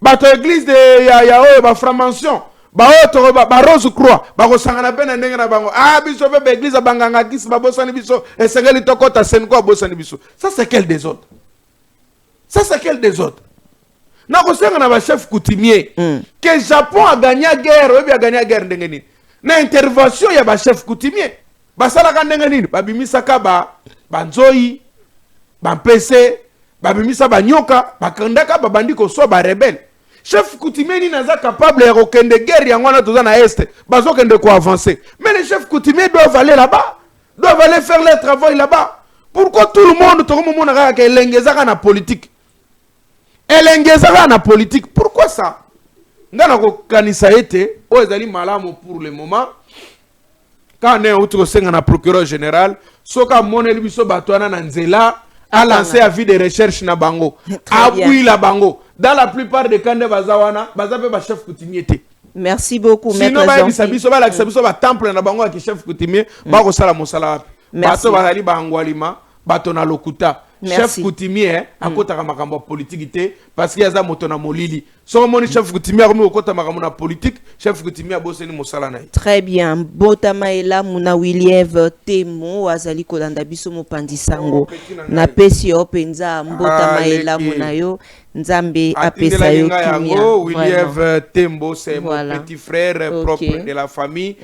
bato église de ya oyo ba franc-maçon ba oyo ba rose croix bakosangana pe na ndenge na bango biso pe ba église banganga kisi babosani biso esangeli tokota senko babosani biso. Ça c'est quel désordre? Ça c'est quel désordre? Na kosangana ba chef coutumier que Japon a gagné la guerre ou bien a gagné la guerre ndenge nini na intervention ya ba chef coutumier basalaka ndenge nini babimisaka ba nzoyi ba mpese babimisa ba nyoka bakandaka babandi koso ba rebelle. Chef coutumier ni naza capable ya kokende guerre yango na toza na est bazokende ko avancer, mais les chefs coutumiers doivent aller là-bas, doivent aller faire leur travail là-bas. Pourquoi tout le monde tokomona ka elengezaka na politique elengezaka na politique? Pourquoi ça? Ngana ko kanisa ete o ezali malamu pour le moment. Quand on est autour de procureur général, soka moneli biso batwana na nzela a lancé avis de recherche na bango, appuie la bango. Dans la plupart des cas de bazawana, bazape ba chef coutumier te. Merci beaucoup, maître Jean. Sinon ba biso ba la biso ba temple na bango ki chef coutumier, ba ko sala mosala. Bato bazali bangwalima, bato na lokuta. Chef coutumier akota makambo politique parce qu'il y a za moto na molili. So moni chef coutumier ko okota makambo na politique, chef coutumier aboseni mosala na. Très bien. Botamaela muna William Temo azali kolanda biso mopandi sango. Na pesi openza Botamaela muna yo nzambe apesa yo kimia. William Tembo c'est mon petit frère propre de la famille.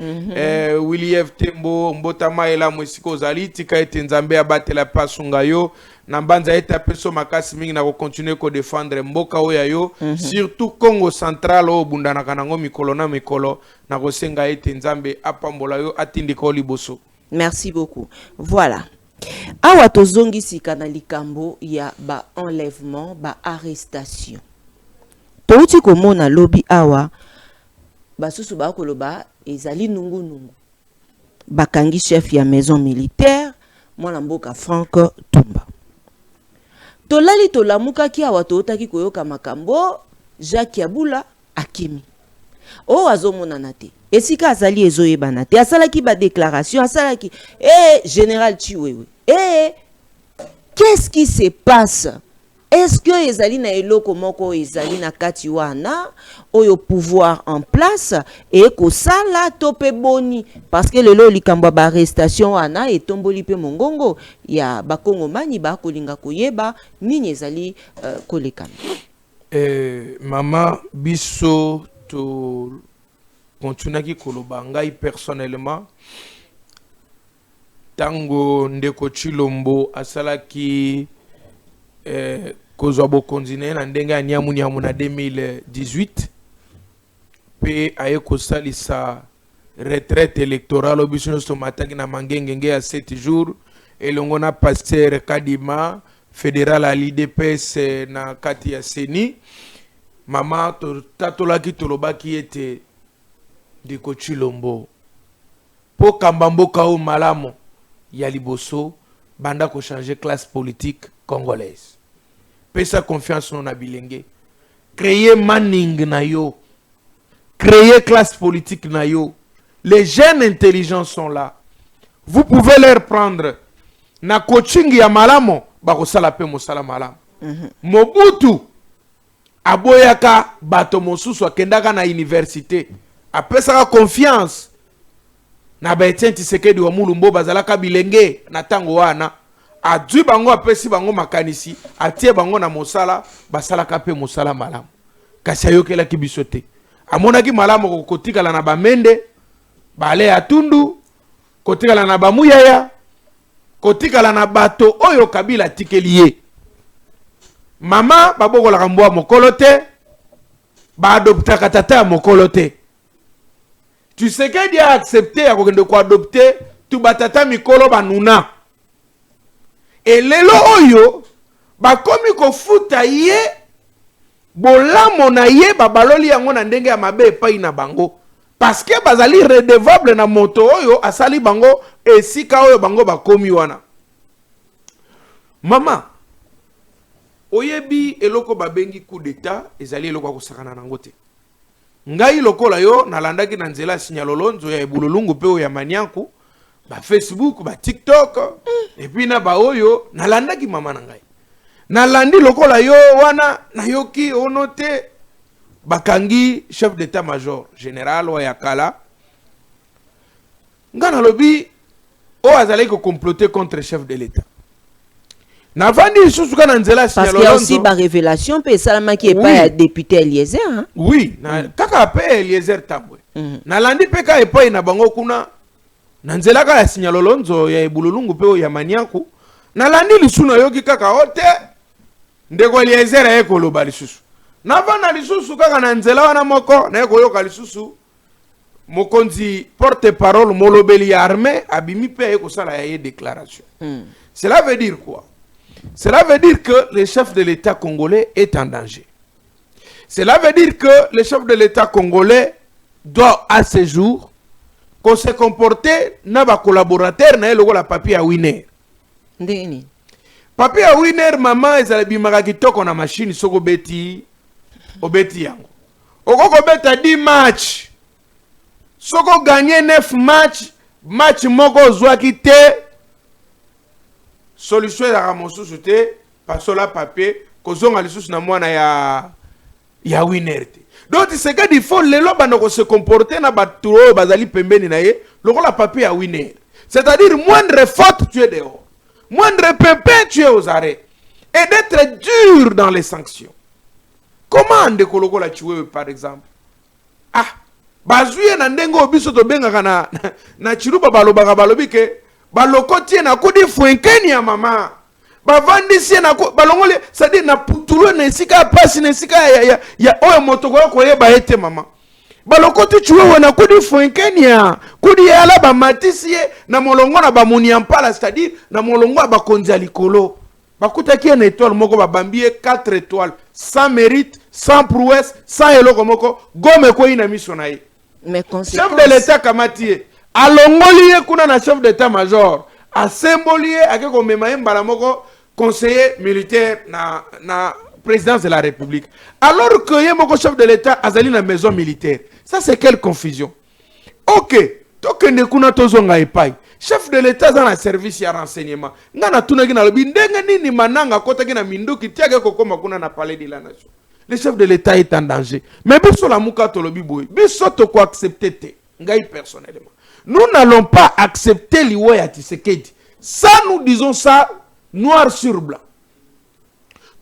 William Tembo Botamaela mwesiko zali tika ete nzambe abatela pasunga yo. Nambanza eta peso makasi mingi na ko continuer ko défendre mboka oya yo surtout Congo central o bundana kanango mikolo na mikolo na ko senga ete nzambe apambola yo atindi ko liboso. Merci beaucoup. Voilà. Awa tozongi sika na likambo ya ba enlèvement ba arrestation. Touti komona lobi awa basusu ba koloba ezali nungu nungu. Bakangi chef ya maison militaire mwana mboka Franck Tumba. Tolali tolamuka ki awa tootaki koyoka makambo Jacques Yabula akimi. O azomona na te. Esika azali ezoyebana te. Asalaki ba déclaration, asalaki général Chiwewe. Qu'est-ce qui se passe? Est-ce que ezali na eloko moko ezali na kati wana oyo pouvoir en place et ko sala topé boni parce que lelo likambo ba arrestation wana etomboli pe mongongo ya bakongomani ba kolinga koyeba nini ezali kolekana. Mama biso to continue ki koloba ngai personnellement tango ndeko Chilombo asalaki kozwa bokonzine na ndenge ya nyamu na 2018 pe aye kosalisa retraite électorale obiso nyonso mataki na mangengenge ya 7 jours elongo na Pasteur Kadima fédéral à l'IDPS na kati ya Seni. Mama tatolaki tolobaki ete ndeko Chilombo po kamba mboka o malamo ya liboso banda ko changer classe politique congolaise. Pesa confiance non abilenge. Créer manning na yo. Créer classe politique na yo. Les jeunes intelligents sont là. Vous pouvez leur prendre na coaching ya malamo bako sala pe mosala malamo. Mobutu aboyaka bato mosusu akendaka na université. Apesaka confiance na Etienne Tshisekedi wa Mulumbo bazalaka bilenge na tango wana. Adui bango apesi bango makanisi atie bango na mosala basalaka pe mosala malamu kasi ayokelaki biso te amonaki malamu kotikala na bamende bale atundu kotikala na bamuyaya kotikala na bato oyo Kabila tikeli ye mama babokolaka mbwa mokolo te baadoptaka tata ya mokolo te Tshisekedi a accepté ya kokende ko adopter tu batata mikolo banuna. Et lelo oyo bakomi kofuta ye bolamo na ye babaloli yango na ndenge ya mabe epai na bango parce que bazali redevable na moto oyo asali bango esika oyo bango bakomi wana. Mama oyebi eloko babengi coup d'état ezali eloko kosakana nango te. ngai lokola yo nalandaki na nzela signalolonzo ya ebululungu pe oyo ya manianku ba Facebook ba TikTok et puis na ba oyo nalandaki mama na ngai nalandi lokola yo wana nayoki onote bakangi chef d'état-major général wa yakala ngana lobi o azali ko comploter contre chef de l'état navandi susuka na nzela parce qu'il y a aussi ba révélation pe salama qui est pas député Eliezer hein? Oui kaka pe Eliezer Tambwe nalandi pe ka epai na bango kuna na nzela ka ya signalolonzo ya ebululungu pe ya manianku nalandi lisuna yoki kaka ote ndeko Eliezer ekoloba lisusu navanda lisusu kaka na nzela wana moko na ekoyoka lisusu mokonzi porte-parole molobeli ya armée abimi pe ekosala ya ye déclaration. Cela veut dire quoi? Cela veut dire que le chef de l'État congolais est en danger. Cela veut dire que le chef de l'État congolais doit à ce jour qu'on se comporter na ba collaborateur na eloko la papier à Winer. Ndeni. Papier à Winer maman ezala bimaka kitoko na machine soko beti obeti yango. Okoko beta 10 match. Soko gagné 9 match, match moko zwaki te. Solution ya ramosusu te, pasola papier, kozonga lisusu na mwana ya Winer te. Donc c'est que il faut lelo banoko se comporter na baturo bazali pembeni na ye, lokola papier ya Winer. C'est-à-dire moindre faute tu es dehors. Moindre pépin tu es aux arrêts. Et d'être dur dans les sanctions. Comment ndeko lokola tuwe par exemple? Ah, bazuye na ndengo biso to benga na chiruba balobaka balobi ke baloko tie na kudi fuenkeni ya mama bavandi sie na balongole c'est-à-dire na putulo na esika pasi na esika ya oyo motoko ko yeba ete mama baloko ti chuwe na kudi fuenkeni ya kudi ya la ba matisie na molongo na ba muniampala c'est-à-dire na molongo ba konza likolo bakutaki na étoile moko ba bambie 4 étoiles sans mérite sans prouesse sans eloko moko gome ko ina miso na ye. Mais chef de l'État Kamatie alongoli kuna na chef d'état-major a symbolier akeko mema mbala moko conseiller militaire na présidence de la République alors que yemoko chef de l'État azali na maison militaire. Ça c'est quelle confusion. OK, tokende kuna tozonga epai chef de l'État dans la service ya renseignement ngana tunaki na lobi ndenge nini mananga kotaki na minduki tiake kokoma kuna na palais de la nation. Le chef de l'État est en danger. Mais biso la muka to lobi boy. Biso to ko accepter te. Ngai personnellement. Nous n'allons pas accepter l'Iwa ya Tshisekedi. Ça nous disons ça noir sur blanc.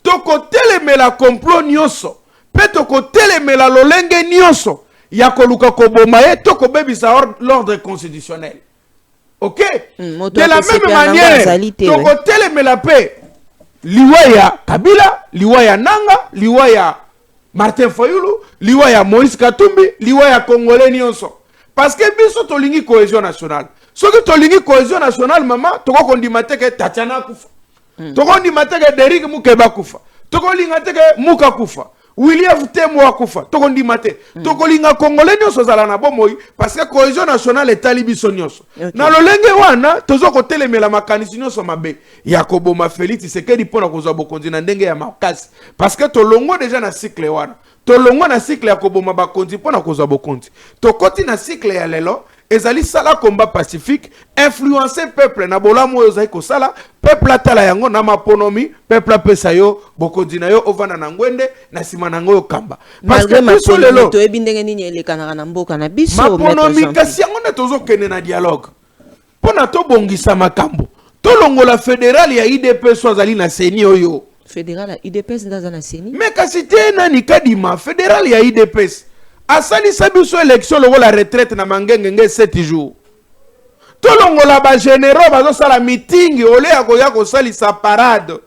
Toko telemela complot nyonso. Pe toko telemela lolenge nyonso. Ya koluka koboma ye toko bebisa l'ordre constitutionnel. OK? De la même manière, toko telemela pe liwaya Kabila, liwaya Nanga, liwaya Martin Fayulu, liwaya Moïse Katumbi, liwaya Congolais nyonso. Parce que biso tolingi cohésion nationale. Soki tolingi cohésion nationale mama, toko kondimate ke Tatiana kufa. Toko kondimate ke Derrick Mukeba kufa. Toko lingate ke Muka kufa. William Temo kufa. Toko kondimate. Toko linga Congolais nyonso zala na bomoi parce que cohésion nationale est talibiso nyonso. Na lolenge wana tozo ko telemela makanisi nyonso mabe. Yakobo ma Félix Tshisekedi pona kozwa bokonzi na ndenge ya makasi parce que tolongo déjà na cycle wana. Tolongo na cycle ya koboma bakonzi pona kozwa bokonzi. Tokoti na cycle ya lelo ezali sala combat pacifique influencer peuple na bolamu oyo zai ko sala peuple atala yango na maponomi peuple apesa yo bokonzi na yo ovana na ngwende na sima na ngoyo kamba parce que biso lelo to ebindenge nini elekana na mboka na biso maponomi kasi yango ne tozo kene na dialogue pona to bongisa makambo tolongola fédéral ya IDPS azali na seni oyo fédéral ya IDPS ndaza na seni mais kasi te nani kadima fédéral ya IDPS asali sabiso élection logo la retraite na mangenge 7 jours tolongola ba généraux bazo sala meeting ole ya ko sali sa parade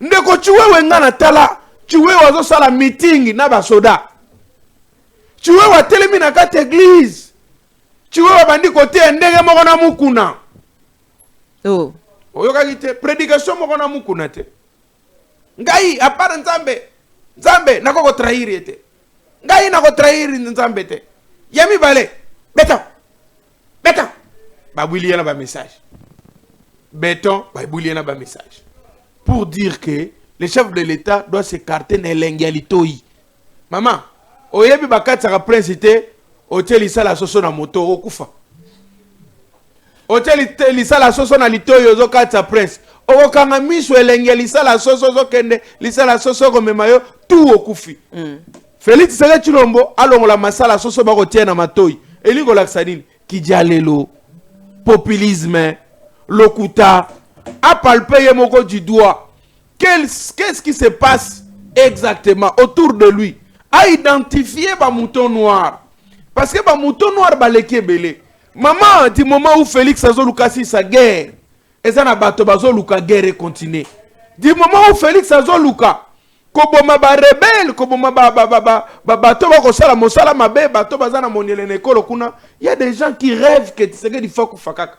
ndeko chiwewe ngana tala chiwewe wazo sala meeting na ba soda chiwewe wa telemi na kate église chiwewe bandi côté ndenge moko na mukuna oh oyoka kite prédication moko na mukuna te ngai apara nzambe nakoko trahir ete ngai na ko trahir nzambe te yami bale beta babuli na ba message béton babuli na ba message pour dire que le chef de l'État doit s'écarter de l'engialitoi. Maman oyebi bakataka prince te otie lisala soso na moto okufa otie lisala soso na litoyo ozokatisa prince okokanga miso elenge lisala soso ozokende lisala soso komema yo tu okufi Félix Tshisekedi Tshilombo alongola masala soso bakotie na matoi elingo lakisa nini kijalelo populisme lokuta apalpe ye moko du doigt qu'est-ce qui se passe exactement autour de lui à identifier ba mouton noir parce que ba mouton noir baleki ebele maman du moment où Félix azoluka si sa guerre eza na bato bazoluka guerre continue du moment où Félix azoluka koboma ba rebelle koboma bato bakosala mosala mabe bato bazana moniele na ekolo kuna il y a des gens qui rêvent que Tshisekedi faut kufakaka.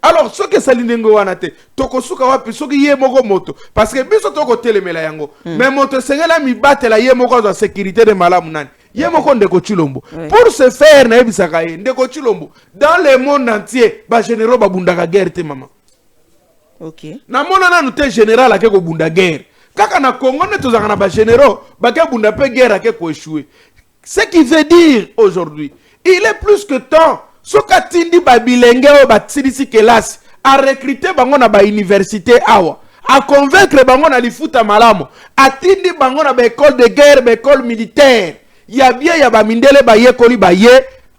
Alors ce que salinengo wana te tokosuka wapi soki ye moko moto parce que biso toko telemela yango mais moto sengela mi batela ye moko za sécurité de malamu nani ye moko ndeko Tshilombo pour se faire na ebisaka ye ndeko Tshilombo dans le monde entier ba généraux babundaka guerre te maman. OK. Na mona nanu te général ake ko bunda guerre kaka na Congo ne tozaka na ba généraux ba ke bunda pe guerre ake ko échouer. Ce qui veut dire aujourd'hui il est plus que temps soka tindi babilenge o batilisi kelasi a recruter bango na ba université awa a convaincre bango na lifuta malamu atindi bango na ba école de guerre ba école militaire ya bien ya ba mindele ba yekoli ba ye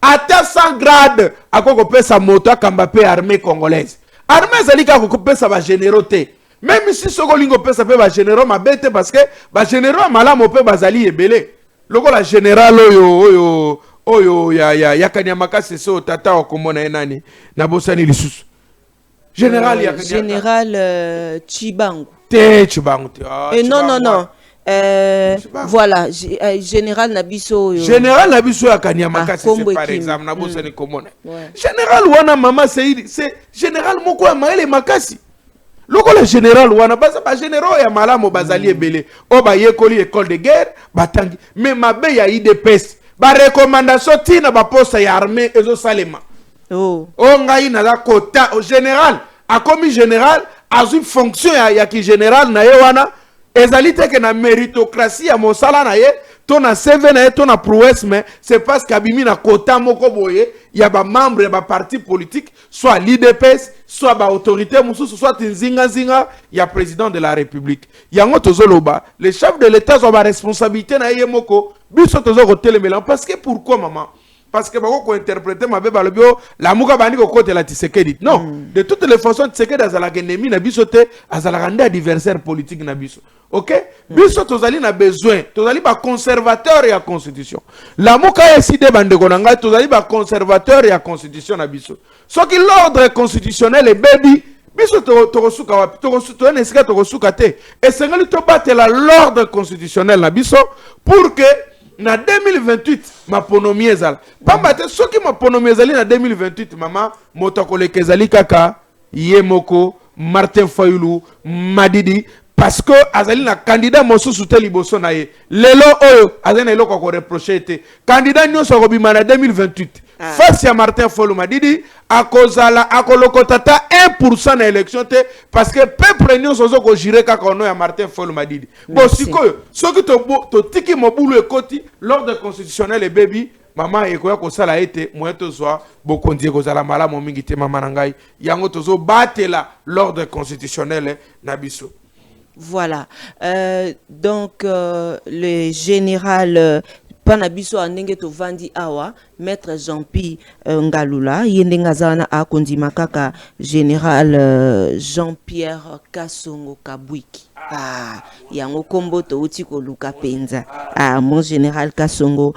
ata 100 grade akoko pesa moto akamba pe armée congolaise armée zalika ko pesa ba généraux te même si soko lingo pesa pe ba généraux mabete parce que ba généraux malamu pe bazali ebele loko la général oyo ya Kanyamakasi so tata okomona enani na bosani lisusu général ya général Chibangu Chibangu non voilà général Nabiso général Nabiso ya Kanyamakasi par exemple na bosani komona général wana mama c'est général moko ya maele makasi loko le général wana baza ba généraux ya malamo bazali ebele o ba yekoli école de guerre batangi mais mabe ya IDPS ba recommandation tina ba poste ya armée ezo salema ngai na la kota au général a commis général a une fonction ya ki général na ye wana ezali te que na méritocratie ya mosala na ye to na CV na ye to na prouesse mais c'est parce qu'abimi na kota moko boye ya ba membre ya ba parti politique soit l'IDPS soit ba autorité mususu soit nzinga ya président de la République yango tozoloba les chefs de l'État ont ba responsabilité na ye moko biso tozo ko telemela parce que pourquoi maman parce que bako ko interpréter mabe balobio la muka bani ko côté la Tshisekedi non de toutes les façons Tshisekedi azala ennemi na biso te azala rande adversaire politique na biso OK biso tozali na besoin tozali ba conservateur ya constitution la muka eside bandeko na ngai tozali ba conservateur ya constitution na biso soki l'ordre constitutionnel est baby biso tokosuka wapi tokosuka nesika tokosuka te esengeli to batela l'ordre constitutionnel na biso pour que na 2028 maponomi ezala pamba te soki maponomi ezali na 2028 mama moto akoleka ezali kaka ye moko Martin Fayulu Madidi parce que azali na candidat mosusu te liboso na ye lelo oyo azali na eloko ko reprocher te candidat nyonso kobima na 2028 face à Martin Fayulu Madidi akozala akolokotata 1% na élection te parce que peuple nyonso zo ko jire kaka ono ya Martin Fayulu Madidi bon sikoyo soki to tiki mobulu ekoti l'ordre constitutionnel et baby maman ekoya kosala ete moyen tozwa bokondi kozala malamu mingi te mama na ngai yango tozo batela l'ordre constitutionnel na biso. Voilà. Donc, le général Panabiso Andenge Tovandi Awa, maître Jean-Pi Ngalula, Yendengazana a Kondimakaka, général Jean-Pierre Kassongo Kabwiki. Ah, yango kombo to utiko luka penza. Ah, mon général Kassongo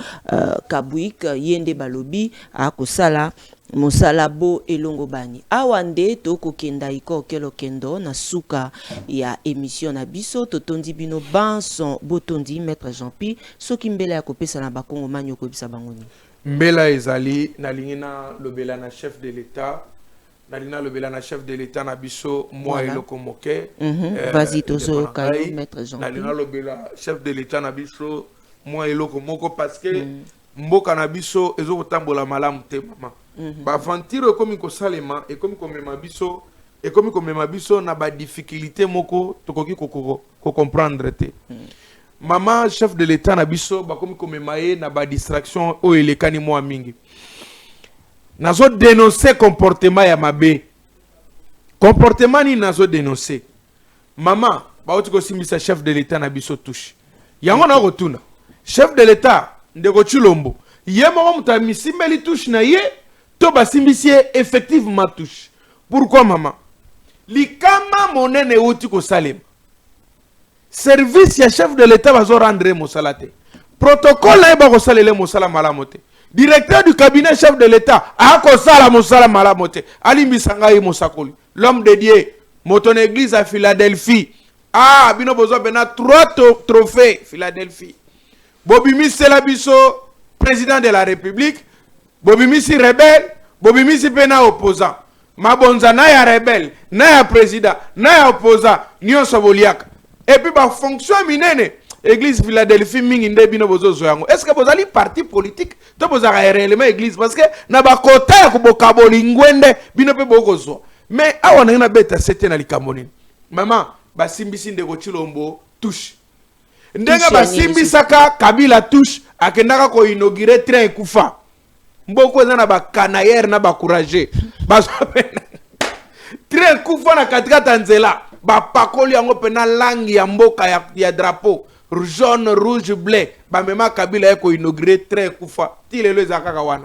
Kabwik, Yende Balobi, a Kosala. Mosala bo elongo bani awande toko kenda iko kelo kendo na suka ya émission na biso totondi bino banson botondi maître Jean-Pi soki mbela ya kopesa na bakongo manyo ko bisa bangoni mbela ezali na lingina lobela na chef de l'état na lingina lobela na chef de l'état na biso moi eloko moke vas-y tozo kayo maître Jean-Pi na lingina lobela chef de l'état na biso moi eloko moko parce que mboka na biso ezokotambola malamu te mama ba aventure ekomi kosalema ekomi komema biso ekomi komema biso na ba difficulté moko tokoki ko comprendre te maman chef de l'état na biso bakomi komemaye na ba distraction o elekani mwa mingi nazo dénoncer comportement ya mabe comportement ni nazo dénoncer maman baoti kosimbisa chef de l'état na biso touche yango na rotuna chef de l'état ndeko Chilombo ye moko muta misimbeli touche na ye to basimbisi effectivement touche pourquoi maman likama monene uti ko salema service ya chef de l'état bazo rendre mosala te protocole na ba ko salele mosala malamu te directeur du cabinet chef de l'état a ko sala mosala malamu te alimbisa ngai mosakoli l'homme de Dieu moton église à Philadelphie ah bino bozo bena 3 trophées Philadelphie bobimisi la biso président de la république bobimisi rebelle bobimisi pena opposant mabonza na ya rebelle na ya président na ya opposant nyonso boliaka et puis ba fonction minene église Philadelphie mingi nde bino bozo yango est-ce que bozali parti politique to bozaka réellement église parce que na ba kota ya kuboka bolingwende bino pe bokozwa mais awa na beta c'était na likamoni maman basimbisi ndeko Chilombo touche ndenga basimbisaka Kabila touche akendaka ko inaugurer train kufa mboko eza na ba canaillère na ba courageux train kufa na katikata nzela ba pakoli yango pena langi ya mboka ya drapeau jaune rouge bleu ba mema Kabila yako inaugurer train kufa tilelo ezaka wana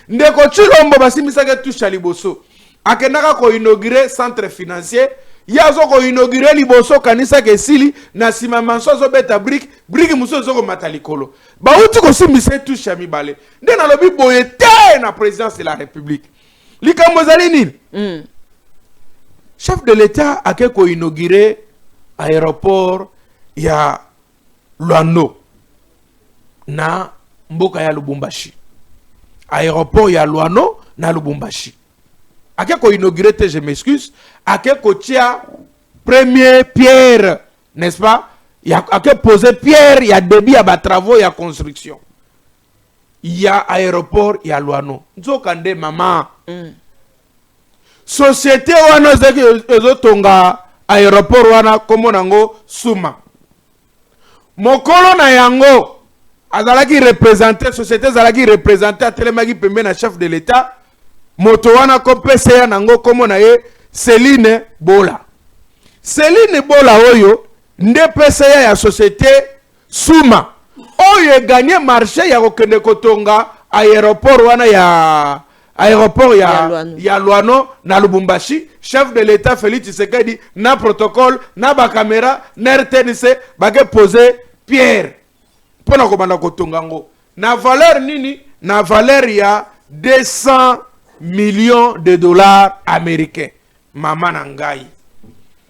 ndeko Chilombo basimbisaka touche liboso akendaka ko inaugurer centre financier yazo ko inaugurer liboso kanisa kesili na sima manso zo beta brique muso zo ko matalikolo ba uti ko simbise touche ya mibale nde na lobi boye te na présidence de la république likambo zali nini chef de l'état ake ko inaugurer aéroport ya Luano na mboka ya Lubumbashi aéroport ya Luano na Lubumbashi ake ko inaugurer te je m'excuse ake ko tia premier pierre n'est-ce pas ake poser pierre ya début ya ba travaux ya construction ya aéroport ya Luano nzoka nde mama société wana ezotonga aéroport wana komo nango Suma mokolo na yango azalaki représenter société azalaki représenter atelemaki pembe na chef de l'état moto wana ko PCA nango komo na ye Céline Bola oyo nde PCA ya société Suma oyo gagné marché ya kokende kotonga aéroport wana ya aéroport ya Luano na Lubumbashi chef de l'état Félix Tshisekedi na protocole na ba caméra na RTNC bake poser pierre pona ko banda kotonga ngo na valeur nini na valeur ya 200 millions de dollars américains mama na ngai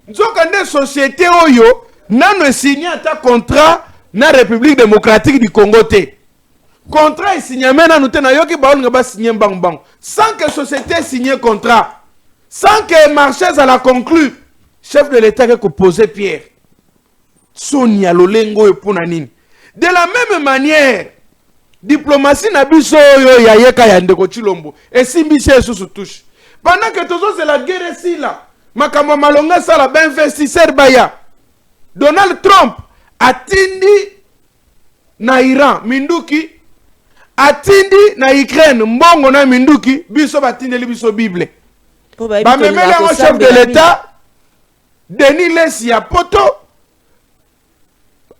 nzoka nde société oyo nano signé ata contrat na République démocratique du Congo te contrat signé mena nous te na yoki ba on ba signé bang sans que société signé contrat sans que marché à la conclure chef de l'état que poser pierre Sonia Lolengo et Punanine de la même manière diplomatie na biso yo ya yeka ya ndeko Chilombo et simbise sous touche pendant que tozo c'est la guerre ici là makamba malonga sala ba investisseur baya Donald Trump atindi na Iran minduki atindi na Ukraine mbongo na minduki biso batindeli biso Bible ba memela au chef de l'état Denis Lesi ya poto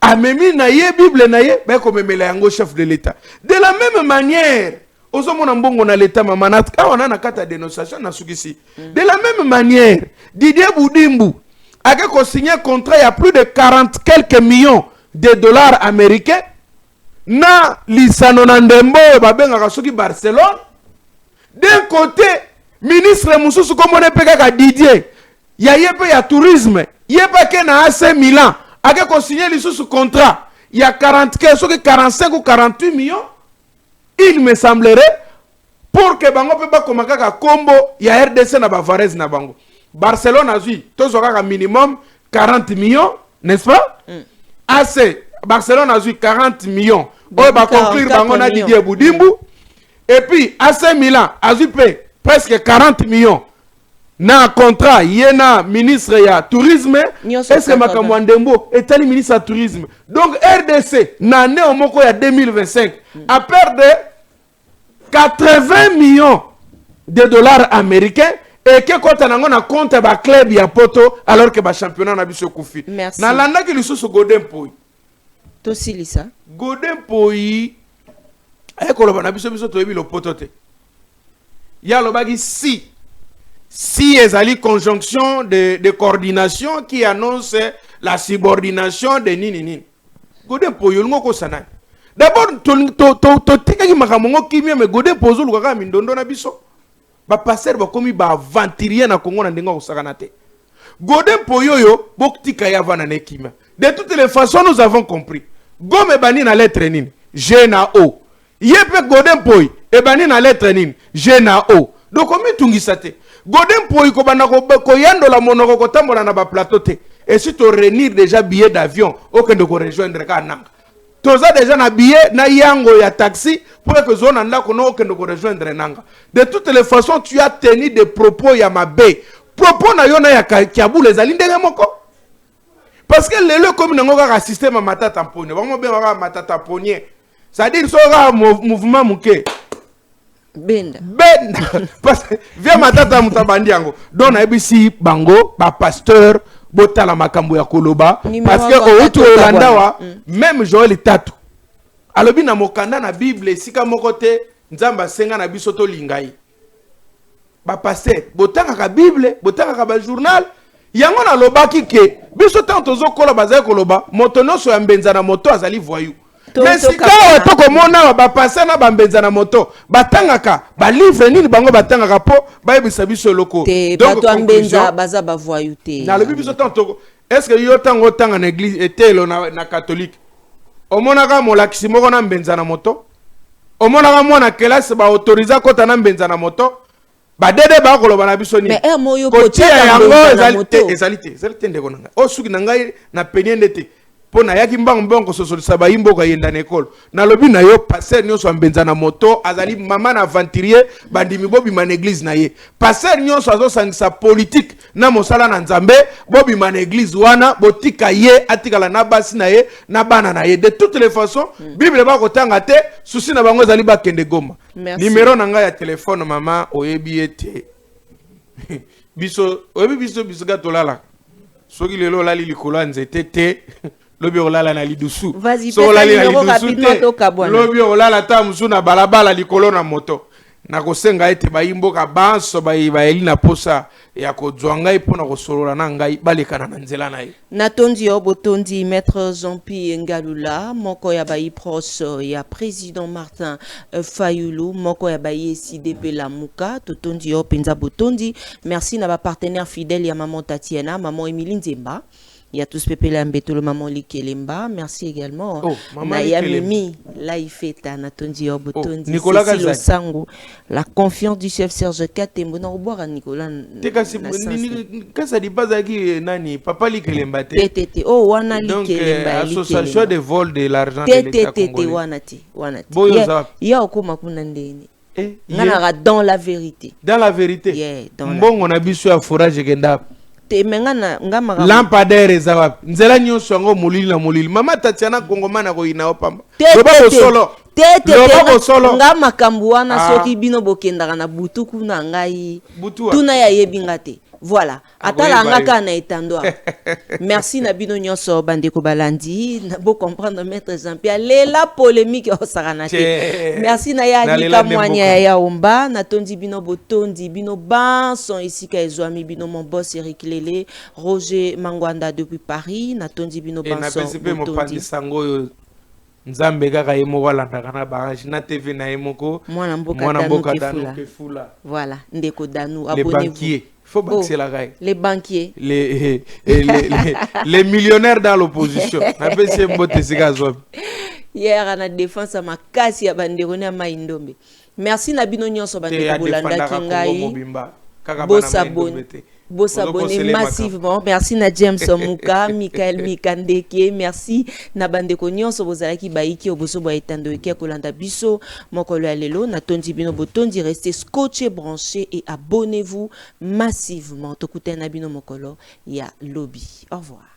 amemi na ye Bible na ye ba ko memela yango chef de l'état de la même manière ozomona mbongo na l'état mamanat kawana na kata dénonciation na sukisi de la même manière Didier Boudimbu a signé un contrat il y a plus de 40 quelques millions de dollars américains na lisano na ndembo babenga soki Barcelone d'un côté ministre mususu komone peka ka Didier ya yepe ya tourisme yepe ke na AC Milan a signé lisusu contrat il y a 45 ou 48 millions il me semblerait pour que bango pe ba komaka ka kombo ya RDC na Bavarez na bango Barcelone a vu tozoka minimum 40 millions n'est-ce pas AC Barcelone a vu 40 millions on va conclure bango na Didier Boudimbu et puis AC Milan a vu presque 40 millions na contrat yena ministre ya tourisme Nyonso est-ce que contrat. makambo ndembo etali ministre ya tourisme donc RDC na année moko ya 2025 a perdre 80 millions de dollars américains et que kota nango na compte ba club ya poto alors que ba championnat na biso kufi Merci. na landa ki lisusu Godin Poi Tosilisa. Godin Poi ay koloba na biso biso toyebi lo poto te ya lobaki si ezali conjonction de coordination qui annonce la subordination de nini nini Godin Poi olungo ko sanani d'abord to tekaki makambo ngo kimia me Godin Poi ozoluka kaka mindondo na biso ba passer ba komi ba aventurier na Congo na ndenga osakana te Godin Poi oyo boktika ya vana na kimia de toutes les façons nous avons compris Gome bani na lettre nini G na O yepe Godin Poi e bani na lettre nini G na O donc komi tungisa te Godin Poi ko bana ko yando la monoko ko tambola na ba plateau te et si to réunir déjà billet d'avion okende ko rejoindre ka nanga toza déjà na billet na yango ya taxi pour que zone anda ko no okende ko rejoindre nanga de toutes les façons tu as tenu des propos ya mabe propos na yo na ya kiabule ezali ndenge moko parce que lelo comme nango ka système matata tamponye bango be ka matata tamponye ça dit so ka mouvement muke Benda. parce que via matata mutabandi yango donc na ebisi bango ba pasteur botala makambo ya koloba parce que outu olandawa même Joël Tatu alobi na mokanda na Bible sika moko te nzamba senga na biso to lingai ba pasteur botanga ka Bible botanga ka ba journal yango na lobaki ke biso tanto zokola bazali koloba moto nyonso ya mbenza na moto azali voyou mais sika to komona ba passer na ba mbenza na moto batangaka ba livre nini bango batangaka po ba yebisa biso loko donc bato mbenza baza ba voyou te na le biso tanto est-ce que yo tango tanga na église etelo na catholique omonaka molakisi moko na mbenza na moto omonaka mwana kelasi ba autoriser kota na mbenza na moto ba dede ba koloba na biso ni mais moyo potia yango ezalite ndeko nanga o suki na ngai na peniende te pona yaki mbango mbongo sosolisa ba imboka yenda na école na lobi na yo passer nyonso mbenza na moto azali mama na aventurier bandimi bobi man église na ye passer nyonso azosangisa politique na mosala na nzambe bobi man église wana botika ye atikala na basi na ye na bana na ye de toutes les façons bible ba kotanga te susi na bango ezali ba kende Goma numéro na ngai ya téléphone mama oyebi ete biso oyebi biso gatolala soki lelo lali likolo nzete te lobi olala na lidusu so lali na lidusu lobi olala ta musu na balabala likolo na moto na kosenga ete bayimboka banso bayeli na posa ya kozwa ngai mpona kosolola na ngai balekana na nzela na ye natondi yo botondi maître Jean-Pierre Ngalula moko ya bayi pros ya président Martin Fayulu moko ya bayi SDP Lamuka totondi yo penza botondi merci na ba partenaire fidèle ya maman Tatiana maman Emilie Nzemba. Il y a tous pepé le maman Likelemba. Merci également. Naya Mimi, Laïfeta, Natondi Obotondi, Cécile Sango, la confiance du chef Serge Katembo. On boire à Nicolas. Quand ça dit pas à qui nani, papa Likelemba. TTT. Oh, wana Likelemba. Association de vol de l'argent de l'État congolais. TTT, wanati. Il y a okuma kunandeni. Dans la vérité. Dans la vérité. Bon, on a vu sur un forage genda. Lampadaire ezawa nzela nyonso yango molili na molili mama Tatiana Kongomana ko ina opamba loba solo nga makambu wana soki bino bokendaka na butuku na ngai tuna ya yebinga te voilà atala ngaka na etando merci na bino nyonso bandeko balandi na bo comprendre maître Jean-Pierre lela polémique o sarana te merci na ya lika mwanya ya omba na tondi bino botondi bino banson ici ka ezwami bino mon boss Eric Lele Roger Mangwanda depuis Paris na tondi bino banson botondi sango nzambe kaka ye moko alandaka na barage na TV na ye moko mwana mboka danu kefula voilà ndeko danu abonnez-vous. Faut baxer la raille. Les banquiers. Les millionnaires dans l'opposition. Hier, à la défense, à ma casse, il y a banderone à Maïndombe. Merci Nabino Nyonso Bandeko Bolanda Kingai. Bossa Bon. Vous s'abonnez massivement. Merci na James Muka, Michael Mikandeke, merci na bandeko nyonso bozalaki baiki oboso bo etando eke kolanda biso mokolo alelo na tondi bino botondi, restez scotché, branchés et abonnez-vous massivement. Tokute na bino mokolo ya lobby. Au revoir.